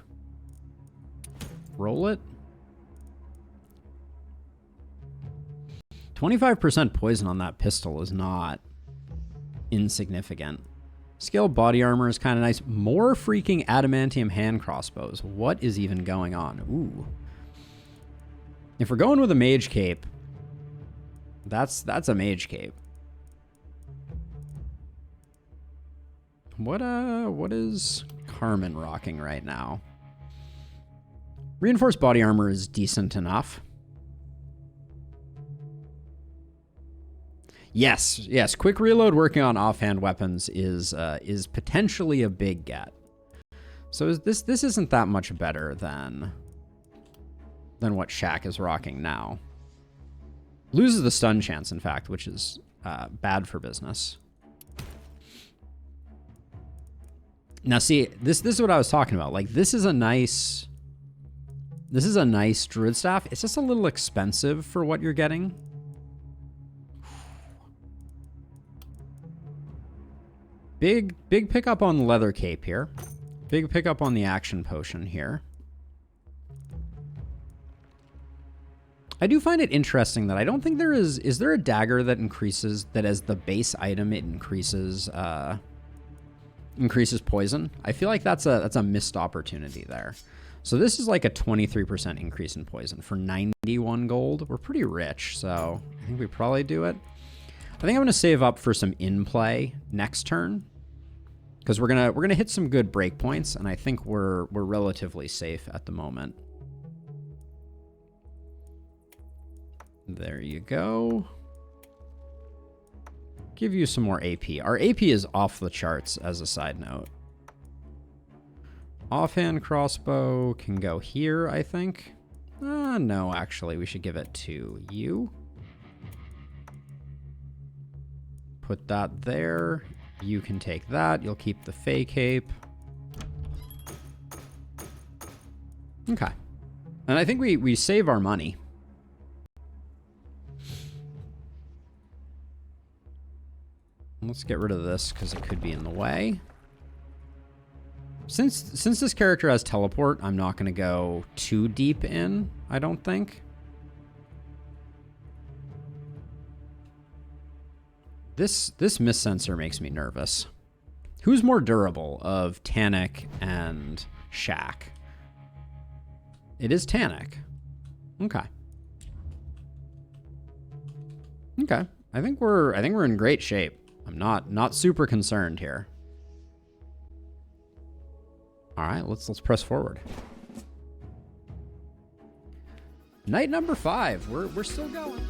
Roll it. 25% poison on that pistol is not insignificant. Scaled body armor is kind of nice. More freaking adamantium hand crossbows. What is even going on? Ooh. If we're going with a mage cape, That's a mage cape. What is Carmen rocking right now? Reinforced body armor is decent enough. Yes. Quick reload working on offhand weapons is potentially a big get. So this isn't that much better than what Shaq is rocking now. Loses the stun chance, in fact, which is bad for business. Now, see, this is what I was talking about. Like, this is a nice druid staff. It's just a little expensive for what you're getting. Big pickup on the leather cape here. Big pickup on the action potion here. I do find it interesting that I don't think there is there a dagger that increases, that as the base item it increases poison? I feel like that's a missed opportunity there. So this is like a 23% increase in poison for 91 gold. We're pretty rich, so I think we probably do it. I think I'm gonna save up for some in-play next turn, because we're gonna hit some good breakpoints, and I think we're relatively safe at the moment. There you go. Give you some more AP. Our AP is off the charts, as a side note. Offhand crossbow can go here, I think. No, actually, we should give it to you. Put that there. You can take that. You'll keep the Fey cape. Okay. And I think we save our money. Let's get rid of this because it could be in the way. Since this character has teleport, I'm not going to go too deep in, I don't think. This mist sensor makes me nervous. Who's more durable of Tannic and Shaq? It is Tannic. Okay. Okay. I think we're in great shape. I'm not super concerned here. All right, let's press forward. Night number 5. We're still going.